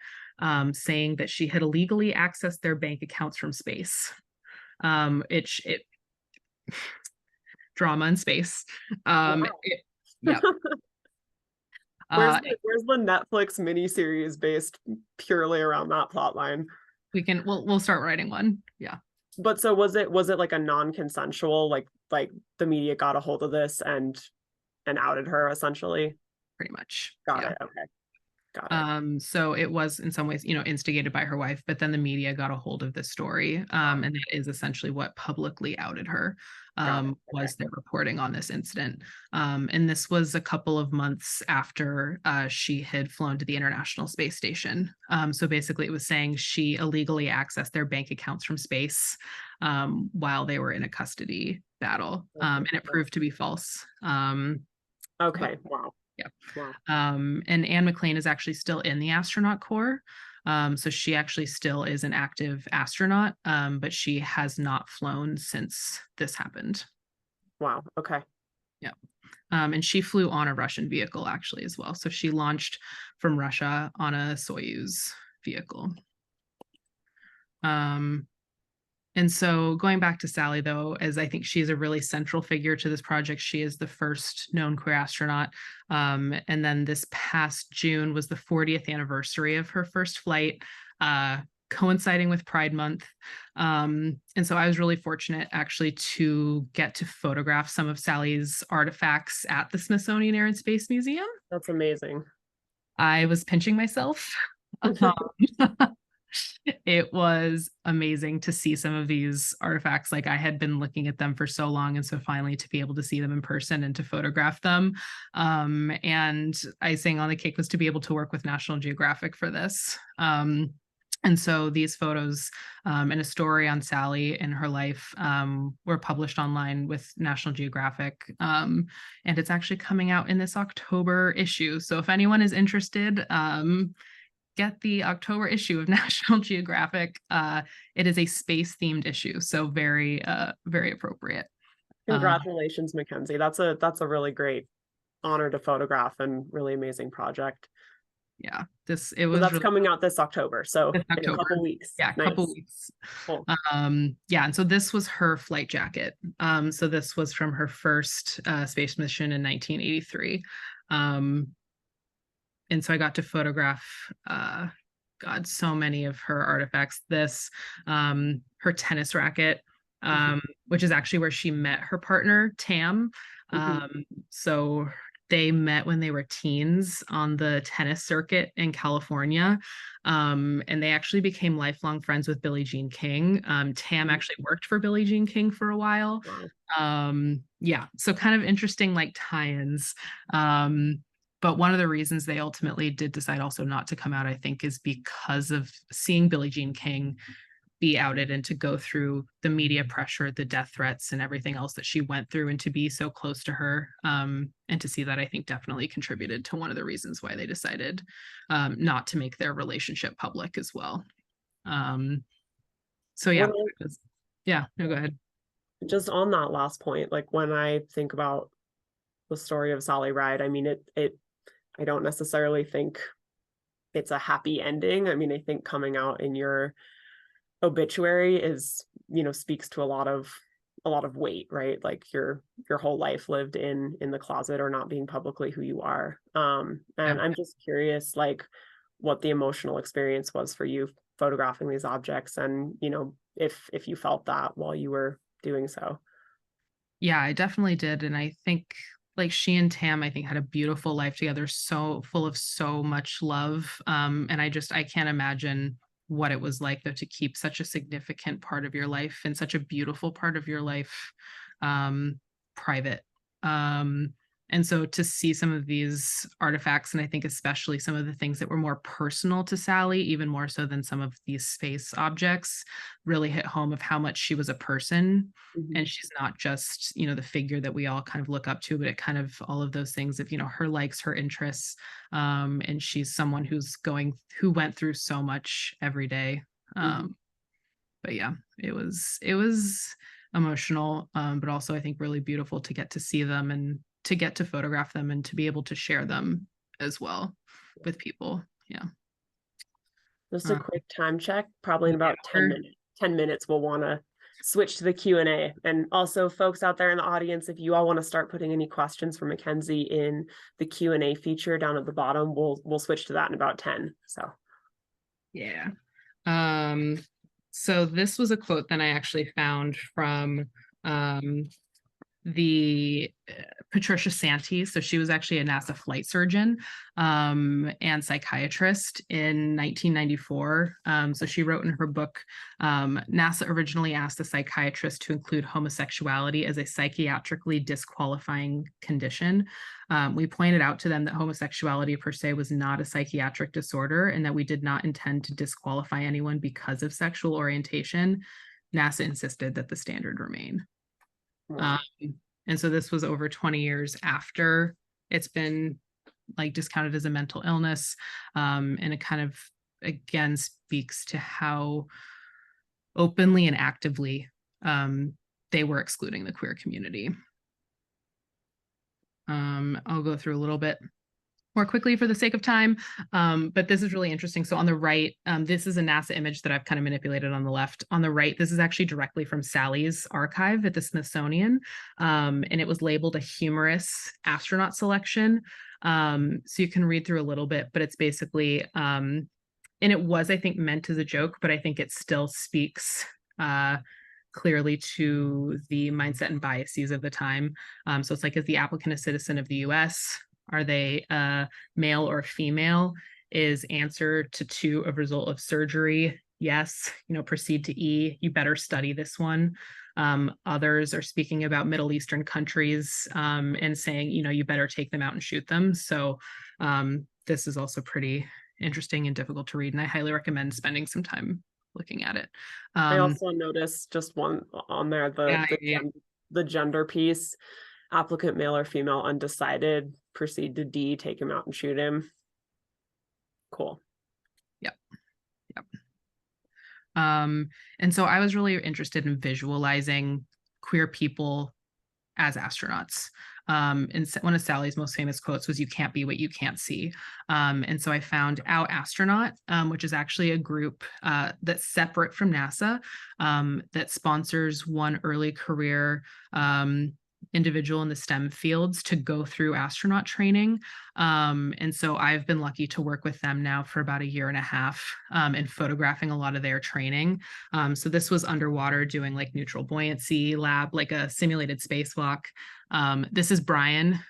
saying that she had illegally accessed their bank accounts from space. It drama in space. Wow. Yeah. Where's the Netflix miniseries based purely around that plot line? We'll start writing one. Yeah. But so was it like a non-consensual, like the media got a hold of this and outed her essentially? Pretty much. Got Yeah. it. Okay. Got it. So it was in some ways, instigated by her wife, but then the media got a hold of this story. And that is essentially what publicly outed her, was their reporting on this incident. And this was a couple of months after she had flown to the International Space Station. So basically it was saying she illegally accessed their bank accounts from space while they were in a custody battle. And it proved to be false. Okay. Wow. Yeah. Wow. And Anne McClain is actually still in the astronaut corps. So she actually still is an active astronaut, but she has not flown since this happened. Wow. Okay. Yeah. And she flew on a Russian vehicle actually as well. So she launched from Russia on a Soyuz vehicle. And so going back to Sally, though, as I think she's a really central figure to this project, she is the first known queer astronaut. And then this past June was the 40th anniversary of her first flight, coinciding with Pride Month. And so I was really fortunate actually to get to photograph some of Sally's artifacts at the Smithsonian Air and Space Museum. That's amazing. I was pinching myself. It was amazing to see some of these artifacts. Like I had been looking at them for so long, and so finally to be able to see them in person and to photograph them. And icing on the cake was to be able to work with National Geographic for this. And so these photos and a story on Sally and her life were published online with National Geographic. And it's actually coming out in this October issue. So if anyone is interested, get the October issue of National Geographic. It is a space-themed issue, so very, very appropriate. Congratulations, Mackenzie. That's a really great honor to photograph and really amazing project. Yeah, that's really coming out this October, so in a couple weeks. Yeah, a couple weeks. Cool. Yeah, and so this was her flight jacket. So this was from her first space mission in 1983. And so I got to photograph, so many of her artifacts. This, her tennis racket, which is actually where she met her partner, Tam. So they met when they were teens on the tennis circuit in California. And they actually became lifelong friends with Billie Jean King. Tam actually worked for Billie Jean King for a while. Yeah, so kind of interesting like tie-ins. But one of the reasons they ultimately did decide also not to come out, I think, is because of seeing Billie Jean King be outed and to go through the media pressure, the death threats, and everything else that she went through, and to be so close to her. And to see that, I think, definitely contributed to one of the reasons why they decided not to make their relationship public as well. So yeah, no, go ahead. Just on that last point, like when I think about the story of Sally Ride, I mean, I don't necessarily think it's a happy ending. I mean, I think coming out in your obituary is, speaks to a lot of weight, right? Like your whole life lived in the closet or not being publicly who you are. And I'm just curious, like what the emotional experience was for you photographing these objects, and if you felt that while you were doing so. Yeah, I definitely did. And I think like she and Tam, I think, had a beautiful life together, so full of so much love. And I can't imagine what it was like, though, to keep such a significant part of your life and such a beautiful part of your life private. And so to see some of these artifacts, and I think especially some of the things that were more personal to Sally, even more so than some of these space objects, really hit home of how much she was a person. And she's not just, the figure that we all kind of look up to, but it kind of all of those things of, her likes, her interests. And she's someone who went through so much every day. But yeah, it was emotional, but also I think really beautiful to get to see them and to get to photograph them and to be able to share them as well with people. Yeah. Just a quick time check, probably in about 10 minutes, we'll want to switch to the Q&A. And also folks out there in the audience, if you all want to start putting any questions for Mackenzie in the Q&A feature down at the bottom, we'll switch to that in about 10. So yeah. So this was a quote that I actually found from the Patricia Santee. So she was actually a NASA flight surgeon and psychiatrist in 1994. So she wrote in her book, NASA originally asked a psychiatrist to include homosexuality as a psychiatrically disqualifying condition. We pointed out to them that homosexuality per se was not a psychiatric disorder and that we did not intend to disqualify anyone because of sexual orientation. NASA insisted that the standard remain. And so this was over 20 years after it's been like discounted as a mental illness. And it kind of, again, speaks to how openly and actively they were excluding the queer community. I'll go through a little bit more quickly for the sake of time, but this is really interesting. So on the right, this is a NASA image that I've kind of manipulated on the left. On the right, this is actually directly from Sally's archive at the Smithsonian, and it was labeled a humorous astronaut selection. So you can read through a little bit, but it's basically, and it was, I think, meant as a joke, but I think it still speaks clearly to the mindset and biases of the time. So it's like, is the applicant a citizen of the US? Are they male or female? Is answer to 2 a result of surgery? Yes. Proceed to E. You better study this one. Others are speaking about Middle Eastern countries and saying, you better take them out and shoot them. So this is also pretty interesting and difficult to read, and I highly recommend spending some time looking at it. I also noticed just one on there, the gender piece. Applicant male or female, undecided, proceed to D, take him out and shoot him. Cool. Yep. And so I was really interested in visualizing queer people as astronauts. And one of Sally's most famous quotes was, "You can't be what you can't see." And so I found Out Astronaut, which is actually a group that's separate from NASA, that sponsors one early career individual in the STEM fields to go through astronaut training. And so I've been lucky to work with them now for about 1.5 years and photographing a lot of their training. So this was underwater doing like neutral buoyancy lab, like a simulated spacewalk. This is Brian,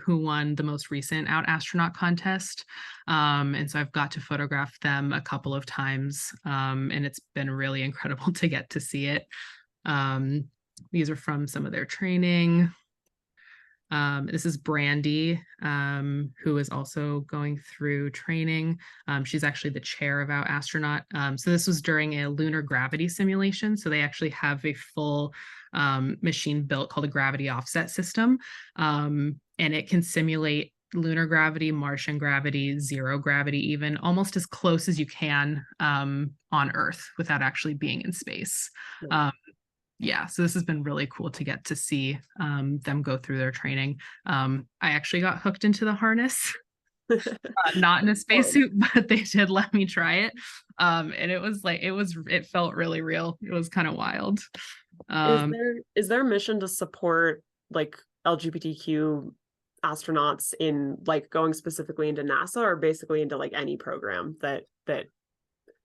who won the most recent Out Astronaut contest. And so I've got to photograph them a couple of times, and it's been really incredible to get to see it. These are from some of their training. This is Brandy, who is also going through training. She's actually the chair of Out Astronaut. So this was during a lunar gravity simulation. So they actually have a full machine built called a gravity offset system. And it can simulate lunar gravity, Martian gravity, zero gravity, even almost as close as you can on Earth without actually being in space. Yeah, so this has been really cool to get to see them go through their training. I actually got hooked into the harness, not in a spacesuit, but they did let me try it. And it was like, it felt really real. It was kind of wild. Is there a mission to support like LGBTQ astronauts in like going specifically into NASA, or basically into like any program that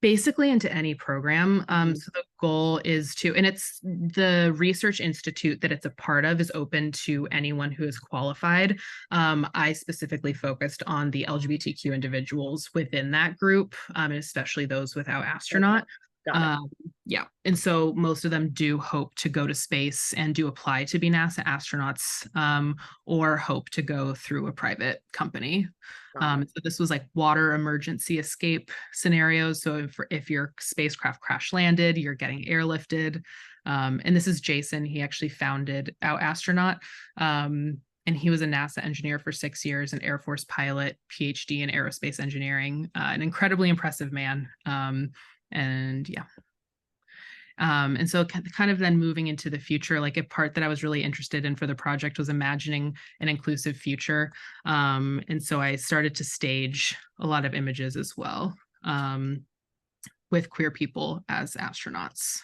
basically into any program. So the goal is to, and it's the research institute that it's a part of is open to anyone who is qualified. I specifically focused on the LGBTQ individuals within that group, and especially those without astronaut. Got it. Yeah. And so most of them do hope to go to space and do apply to be NASA astronauts, or hope to go through a private company. Got it. So this was like water emergency escape scenarios. So if your spacecraft crash landed, you're getting airlifted. And this is Jason. He actually founded Out Astronaut. And he was a NASA engineer for 6 years, an Air Force pilot, PhD in aerospace engineering, an incredibly impressive man. And yeah. And so kind of then moving into the future, like a part that I was really interested in for the project was imagining an inclusive future. And so I started to stage a lot of images as well, with queer people as astronauts.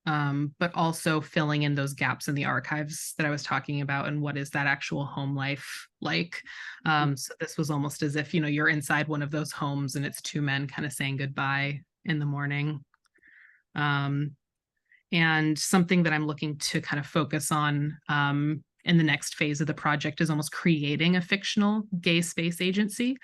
But also filling in those gaps in the archives that I was talking about, and what is that actual home life like. So this was almost as if, you're inside one of those homes and it's two men kind of saying goodbye in the morning. And something that I'm looking to kind of focus on in the next phase of the project is almost creating a fictional gay space agency.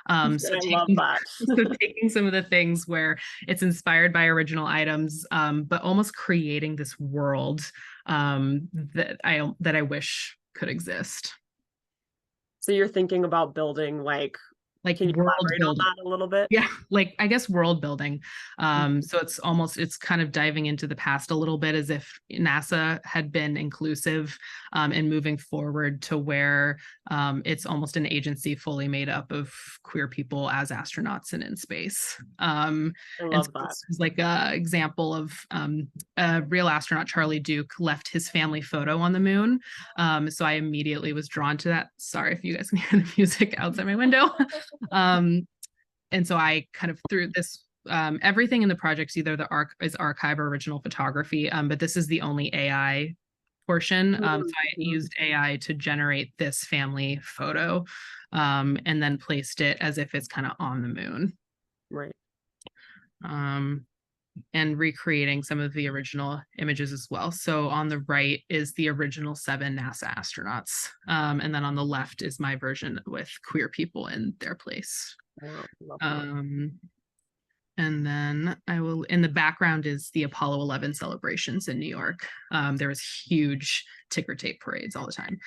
I love that. So taking some of the things where it's inspired by original items, but almost creating this world that I wish could exist. So you're thinking about building like can you world elaborate on building. that a little bit? Yeah, like I guess world building. So it's kind of diving into the past a little bit, as if NASA had been inclusive, and moving forward to where it's almost an agency fully made up of queer people as astronauts and in space. I love that. This is like a example of a real astronaut, Charlie Duke, left his family photo on the moon. So I immediately was drawn to that. Sorry if you guys can hear the music outside my window. And so I kind of threw this, everything in the project's either is archive or original photography, but this is the only AI portion. So I used AI to generate this family photo, and then placed it as if it's kind of on the moon. Right. And recreating some of the original images as well. So on the right is the original 7 NASA astronauts. And then on the left is my version with queer people in their place. Wow, And then in the background is the Apollo 11 celebrations in New York. There was huge ticker tape parades all the time.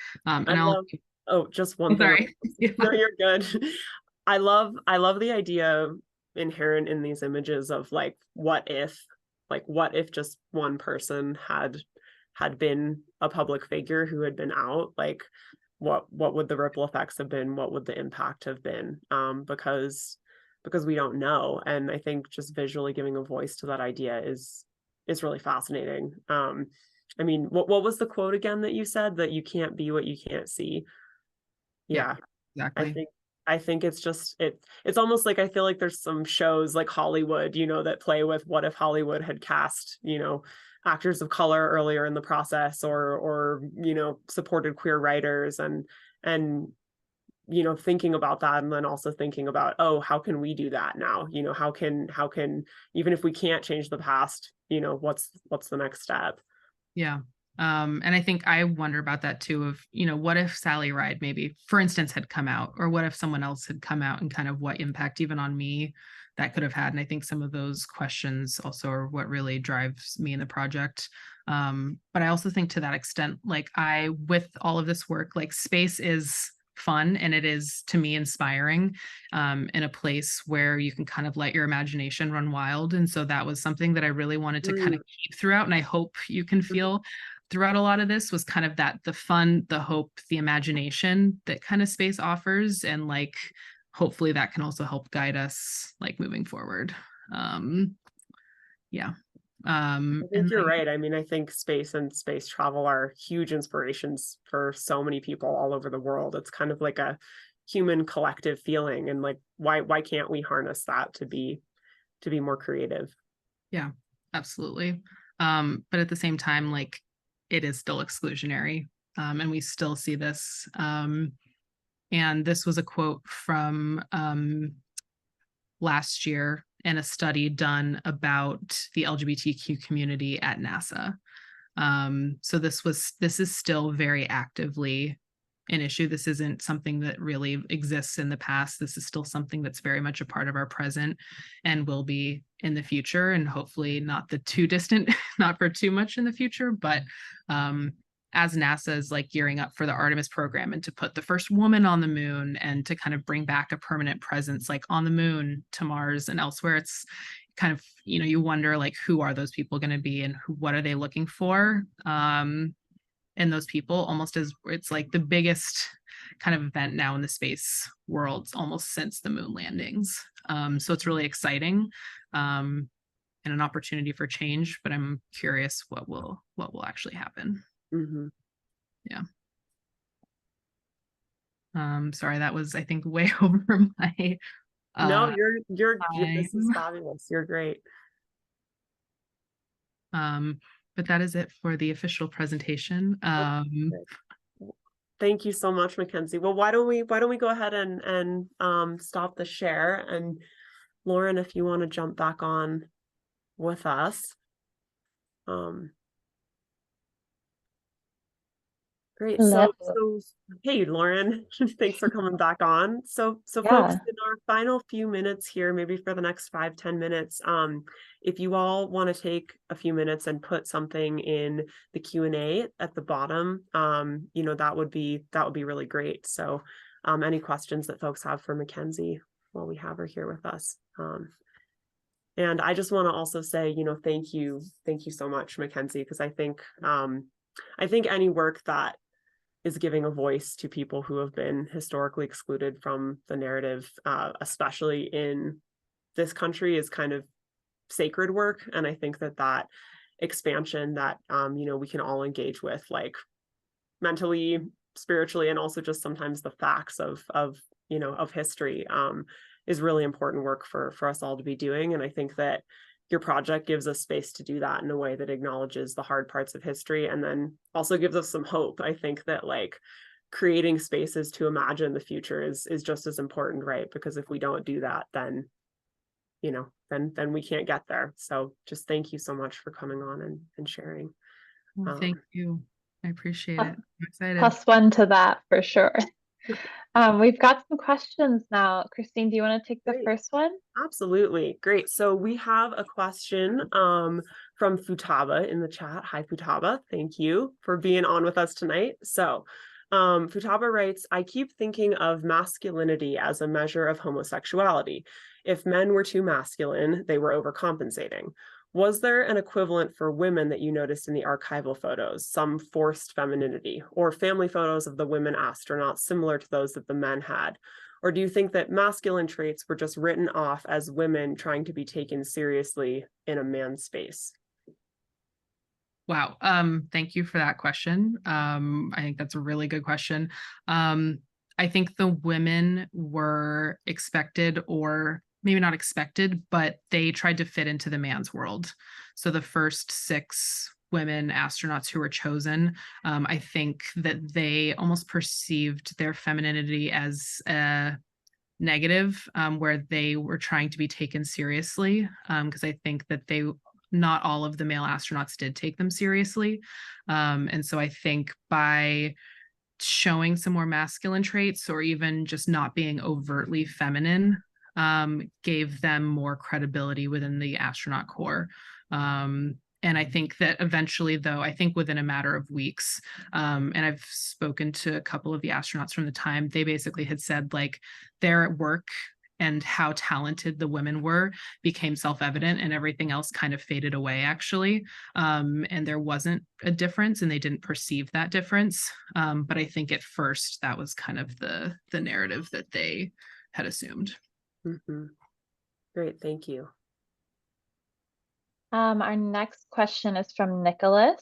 Just one thing. Yeah. No, you're good. I love the idea inherent in these images of what if just one person had been a public figure who had been out, what would the ripple effects have been, what would the impact have been, because we don't know. And I think just visually giving a voice to that idea is really fascinating. I mean, what was the quote again that you said, that you can't be what you can't see? Yeah, exactly. I think it's just it's almost like, I feel like there's some shows like Hollywood, that play with what if Hollywood had cast, actors of color earlier in the process, or supported queer writers, and thinking about that, and then also thinking about, oh, how can we do that now? How can even if we can't change the past, what's the next step? Yeah. And I think I wonder about that too, of, what if Sally Ride maybe, for instance, had come out, or what if someone else had come out, and kind of what impact even on me that could have had. And I think some of those questions also are what really drives me in the project. But I also think to that extent, with all of this work, space is fun, and it is, to me, inspiring, in a place where you can kind of let your imagination run wild. And so that was something that I really wanted to kind of keep throughout, and I hope you can feel throughout a lot of this, was kind of that, the fun, the hope, the imagination that kind of space offers, and hopefully that can also help guide us moving forward. Yeah. I think you're right. I mean, I think space and space travel are huge inspirations for so many people all over the world. It's kind of like a human collective feeling, and why can't we harness that to be more creative? Yeah, absolutely. But at the same time, it is still exclusionary, and we still see this. And this was a quote from last year in a study done about the LGBTQ community at NASA. So this is still very actively an issue. This isn't something that really exists in the past. This is still something that's very much a part of our present and will be in the future, and hopefully not the too distant, not for too much in the future. But as NASA is like gearing up for the Artemis program and to put the first woman on the moon and to kind of bring back a permanent presence like on the moon, to Mars and elsewhere, it's kind of, you know, you wonder like, who are those people going to be and what are they looking for? And those people, almost as it's like the biggest kind of event now in the space world almost since the moon landings. So it's really exciting, and an opportunity for change, but I'm curious what will actually happen. Mm-hmm. Yeah. Sorry, that was, I think, way over my No, this is time. fabulous. You're great. But that is it for the official presentation. Thank you so much, Mackenzie. Well, why don't we go ahead and stop the share, and Lauren, if you want to jump back on with us. Great. So hey, Lauren, thanks for coming back on. So folks, in our final few minutes here, maybe for the next 5-10 minutes, if you all want to take a few minutes and put something in the Q&A at the bottom, you know, that would be really great. So any questions that folks have for Mackenzie while we have her here with us. And I just want to also say, you know, thank you so much, Mackenzie, because I think any work that is giving a voice to people who have been historically excluded from the narrative, especially in this country, is kind of sacred work. And I think that expansion that, you know, we can all engage with, like mentally, spiritually, and also just sometimes the facts of you know, of history, is really important work for us all to be doing. And I think that your project gives us space to do that in a way that acknowledges the hard parts of history and then also gives us some hope. I think that like creating spaces to imagine the future is just as important, right? Because if we don't do that, then, you know, then we can't get there. So just thank you so much for coming on and sharing. Well, thank you. I appreciate it. I'm excited. +1 to that for sure. We've got some questions now. Christine, do you want to take the first one? Absolutely. Great. So we have a question from Futaba in the chat. Hi, Futaba. Thank you for being on with us tonight. So Futaba writes, I keep thinking of masculinity as a measure of homosexuality. If men were too masculine, they were overcompensating. Was there an equivalent for women that you noticed in the archival photos, some forced femininity, or family photos of the women astronauts similar to those that the men had? Or do you think that masculine traits were just written off as women trying to be taken seriously in a man's space? Wow. Thank you for that question. I think that's a really good question. I think the women were expected, or maybe not expected, but they tried to fit into the man's world. So the first 6 women astronauts who were chosen, I think that they almost perceived their femininity as negative, where they were trying to be taken seriously, because I think that not all of the male astronauts did take them seriously. And so I think by showing some more masculine traits, or even just not being overtly feminine, gave them more credibility within the astronaut corps. And I think that eventually, though, I think within a matter of weeks, and I've spoken to a couple of the astronauts from the time, they basically had said like their work and how talented the women were became self-evident, and everything else kind of faded away, actually. And there wasn't a difference, and they didn't perceive that difference. But I think at first that was kind of the narrative that they had assumed. Mm-hmm. Great, thank you. Our next question is from Nicholas.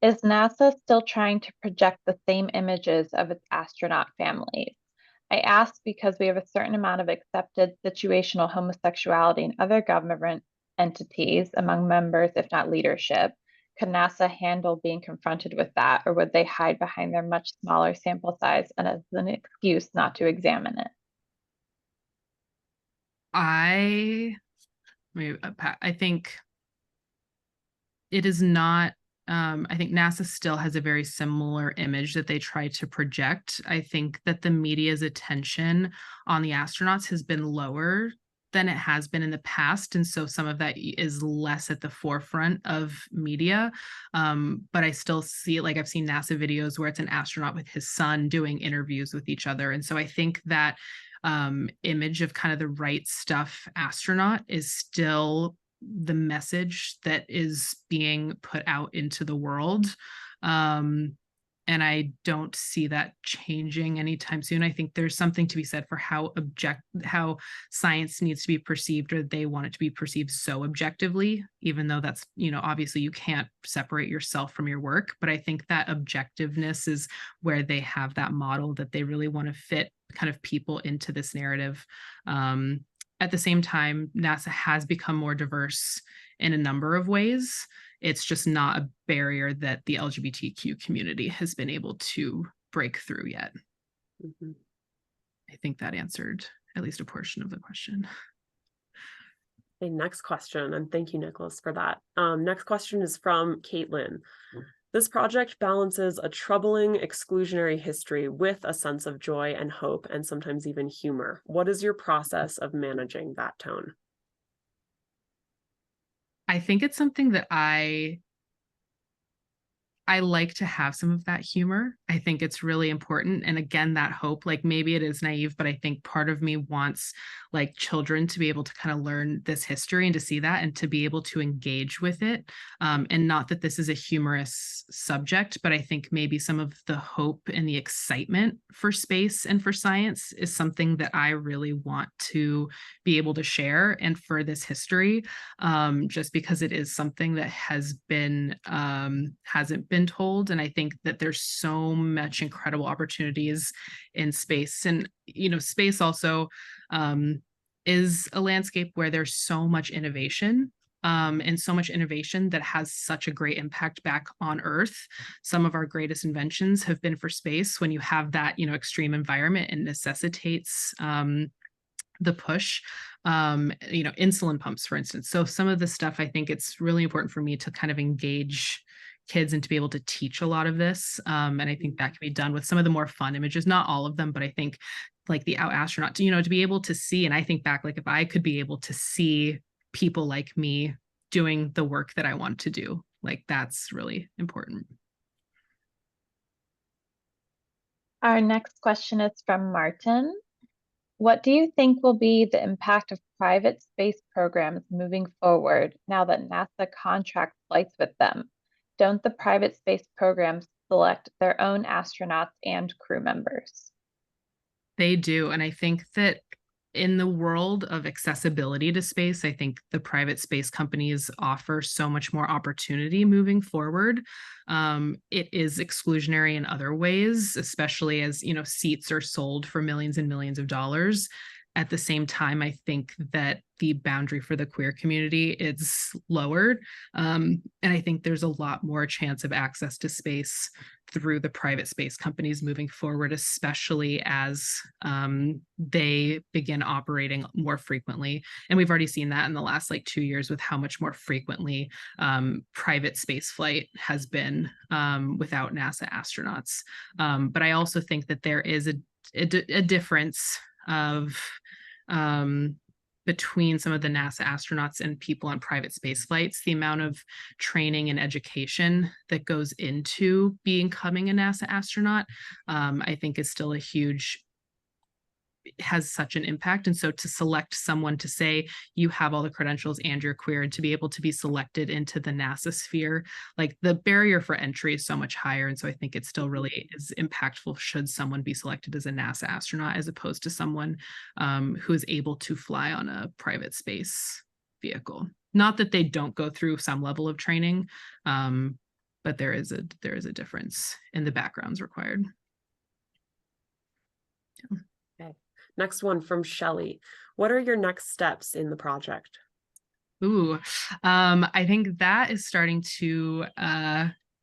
Is NASA still trying to project the same images of its astronaut families? I ask because we have a certain amount of accepted situational homosexuality in other government entities among members, if not leadership. Could NASA handle being confronted with that, or would they hide behind their much smaller sample size and as an excuse not to examine it? I think it is not I think NASA still has a very similar image that they try to project. I think that the media's attention on the astronauts has been lower than it has been in the past. And so some of that is less at the forefront of media. But I still see, like, I've seen NASA videos where it's an astronaut with his son doing interviews with each other. And so I think that image of kind of the right stuff astronaut is still the message that is being put out into the world. And I don't see that changing anytime soon. I think there's something to be said for how science needs to be perceived, or they want it to be perceived so objectively, even though that's, obviously you can't separate yourself from your work. But I think that objectiveness is where they have that model that they really want to fit kind of people into this narrative. At the same time, NASA has become more diverse in a number of ways. It's just not a barrier that the LGBTQ community has been able to break through yet. Mm-hmm. I think that answered at least a portion of the question. Okay, next question, and thank you, Nicholas, for that. Next question is from Caitlin. This project balances a troubling exclusionary history with a sense of joy and hope, and sometimes even humor. What is your process of managing that tone? I think it's something that I like to have some of that humor. I think it's really important. And again, that hope, like, maybe it is naive, but I think part of me wants like children to be able to kind of learn this history and to see that and to be able to engage with it. And not that this is a humorous subject, but I think maybe some of the hope and the excitement for space and for science is something that I really want to be able to share, and for this history, just because it is something that has been hasn't been told. And I think that there's so much incredible opportunities in space. And space also is a landscape where there's so much innovation, and so much innovation that has such a great impact back on Earth. Some of our greatest inventions have been for space. When you have that extreme environment, it necessitates the push, insulin pumps, for instance. So some of the stuff, I think it's really important for me to kind of engage kids and to be able to teach a lot of this. And I think that can be done with some of the more fun images, not all of them, but I think like the out astronaut, to be able to see. And I think back, like, if I could be able to see people like me doing the work that I want to do, like, that's really important. Our next question is from Martin. What do you think will be the impact of private space programs moving forward now that NASA contracts flights with them? Don't the private space programs select their own astronauts and crew members? They do. And I think that in the world of accessibility to space, I think the private space companies offer so much more opportunity moving forward. It is exclusionary in other ways, especially as, seats are sold for millions and millions of dollars. At the same time, I think that the boundary for the queer community is lowered. And I think there's a lot more chance of access to space through the private space companies moving forward, especially as they begin operating more frequently. And we've already seen that in the last 2 years with how much more frequently private space flight has been without NASA astronauts. But I also think that there is a difference of between some of the NASA astronauts and people on private space flights. The amount of training and education that goes into becoming a NASA astronaut, I think is still has such an impact. And so to select someone to say you have all the credentials and you're queer, and to be able to be selected into the NASA sphere, like, the barrier for entry is so much higher. And so I think it still really is impactful should someone be selected as a NASA astronaut as opposed to someone who is able to fly on a private space vehicle. Not that they don't go through some level of training, but there is a difference in the backgrounds required. Yeah. Okay. Next one from Shelley. What are your next steps in the project? Ooh, I think that is starting to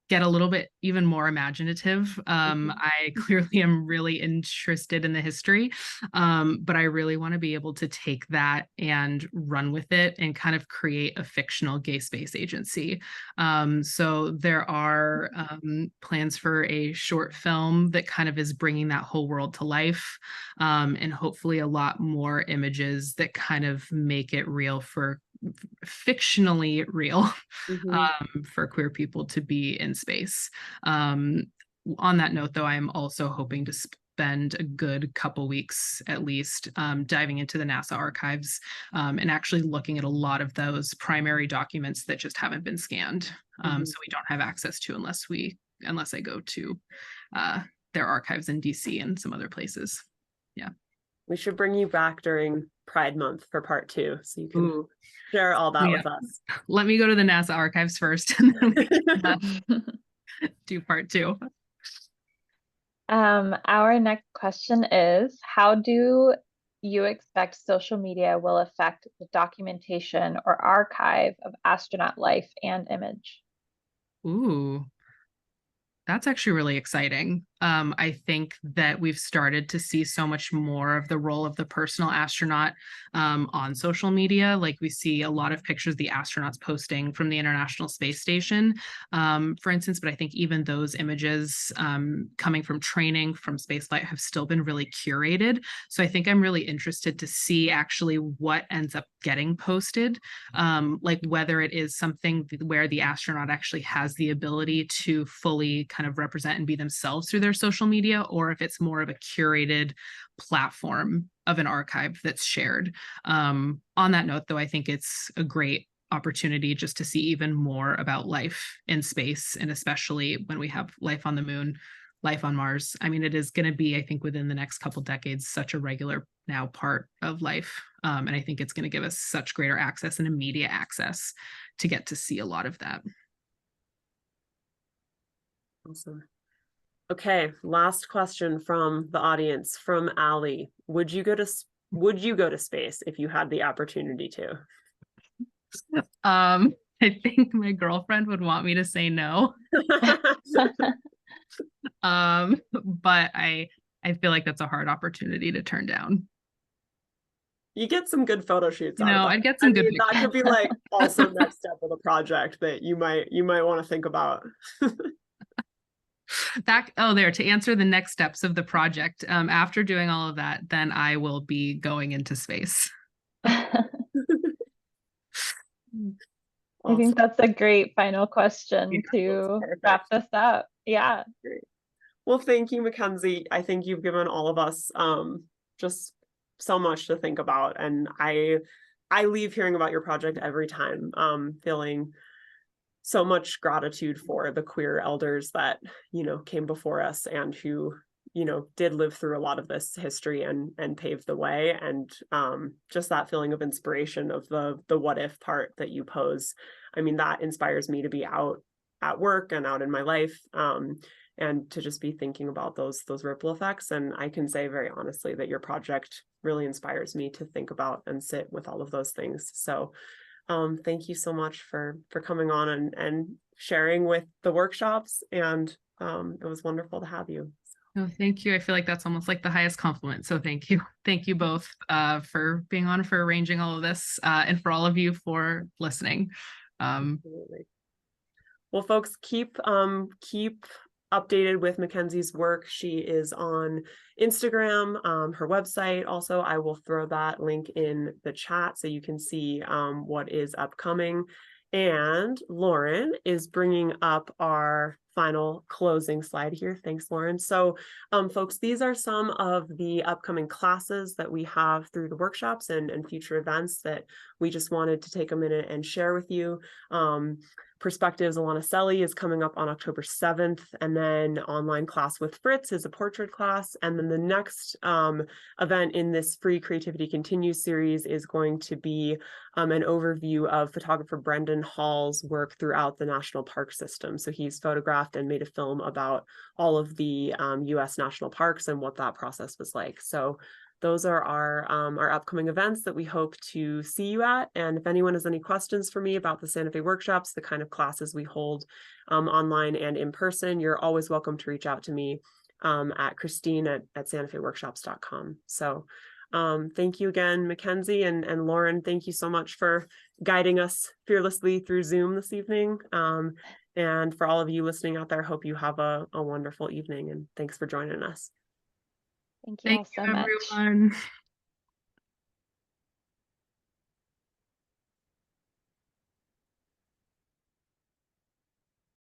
get a little bit even more imaginative. I clearly am really interested in the history, but I really want to be able to take that and run with it and kind of create a fictional gay space agency. So there are plans for a short film that kind of is bringing that whole world to life, and hopefully a lot more images that kind of make it real for fictionally real for queer people to be in space. On that note, though, I am also hoping to spend a good couple weeks at least diving into the NASA archives and actually looking at a lot of those primary documents that just haven't been scanned. So we don't have access to unless I go to their archives in DC and some other places. Yeah. We should bring you back during Pride Month for part 2, so you can share all that with us. Let me go to the NASA archives first, and then we can do part 2. Our next question is, how do you expect social media will affect the documentation or archive of astronaut life and image? Ooh, that's actually really exciting. I think that we've started to see so much more of the role of the personal astronaut on social media. Like we see a lot of pictures of the astronauts posting from the International Space Station, for instance, but I think even those images coming from training, from spaceflight, have still been really curated. So I think I'm really interested to see actually what ends up getting posted, like whether it is something where the astronaut actually has the ability to fully kind of represent and be themselves through their social media, or if it's more of a curated platform of an archive that's shared. On that note, though, I think it's a great opportunity just to see even more about life in space, and especially when we have life on the moon, life on Mars. I mean, it is going to be, I think, within the next couple decades, such a regular now part of life. And I think it's going to give us such greater access and immediate access to get to see a lot of that. Awesome. Okay, last question from the audience, from Allie. Would you go to space if you had the opportunity to? I think my girlfriend would want me to say no. But I feel like that's a hard opportunity to turn down. You get some good photo shoots. I'd get some good pictures. That could be like also next step of the project that you might want to think about. To answer the next steps of the project, after doing all of that, then I will be going into space. Awesome. I think that's a great final question to wrap this up. Yeah. Great. Well, thank you, Mackenzie. I think you've given all of us just so much to think about, and I leave hearing about your project every time feeling so much gratitude for the queer elders that, came before us and who, did live through a lot of this history and paved the way. And just that feeling of inspiration of the what if part that you pose. I mean, that inspires me to be out at work and out in my life, and to just be thinking about those ripple effects. And I can say very honestly that your project really inspires me to think about and sit with all of those things. So thank you so much for coming on and sharing with the workshops, and it was wonderful to have you. Oh, thank you. I feel like that's almost like the highest compliment. So thank you. Thank you both for being on, for arranging all of this, and for all of you for listening. Absolutely. Well, folks, keep updated with Mackenzie's work. She is on Instagram, her website. Also, I will throw that link in the chat so you can see what is upcoming. And Lauren is bringing up our final closing slide here. Thanks, Lauren. So, folks, these are some of the upcoming classes that we have through the workshops and future events that we just wanted to take a minute and share with you. Perspectives Alana Selly is coming up on October 7th, and then Online Class with Fritz is a portrait class. And then the next event in this Free Creativity Continues series is going to be an overview of photographer Brendan Hall's work throughout the national park system. So he's photographed and made a film about all of the US national parks and what that process was like. So those are our upcoming events that we hope to see you at. And if anyone has any questions for me about the Santa Fe workshops, the kind of classes we hold online and in person, you're always welcome to reach out to me at Christine at santafeworkshops.com. So thank you again, Mackenzie, and Lauren, thank you so much for guiding us fearlessly through Zoom this evening. And for all of you listening out there, hope you have a wonderful evening, and thanks for joining us. Thank you all so much. Everyone.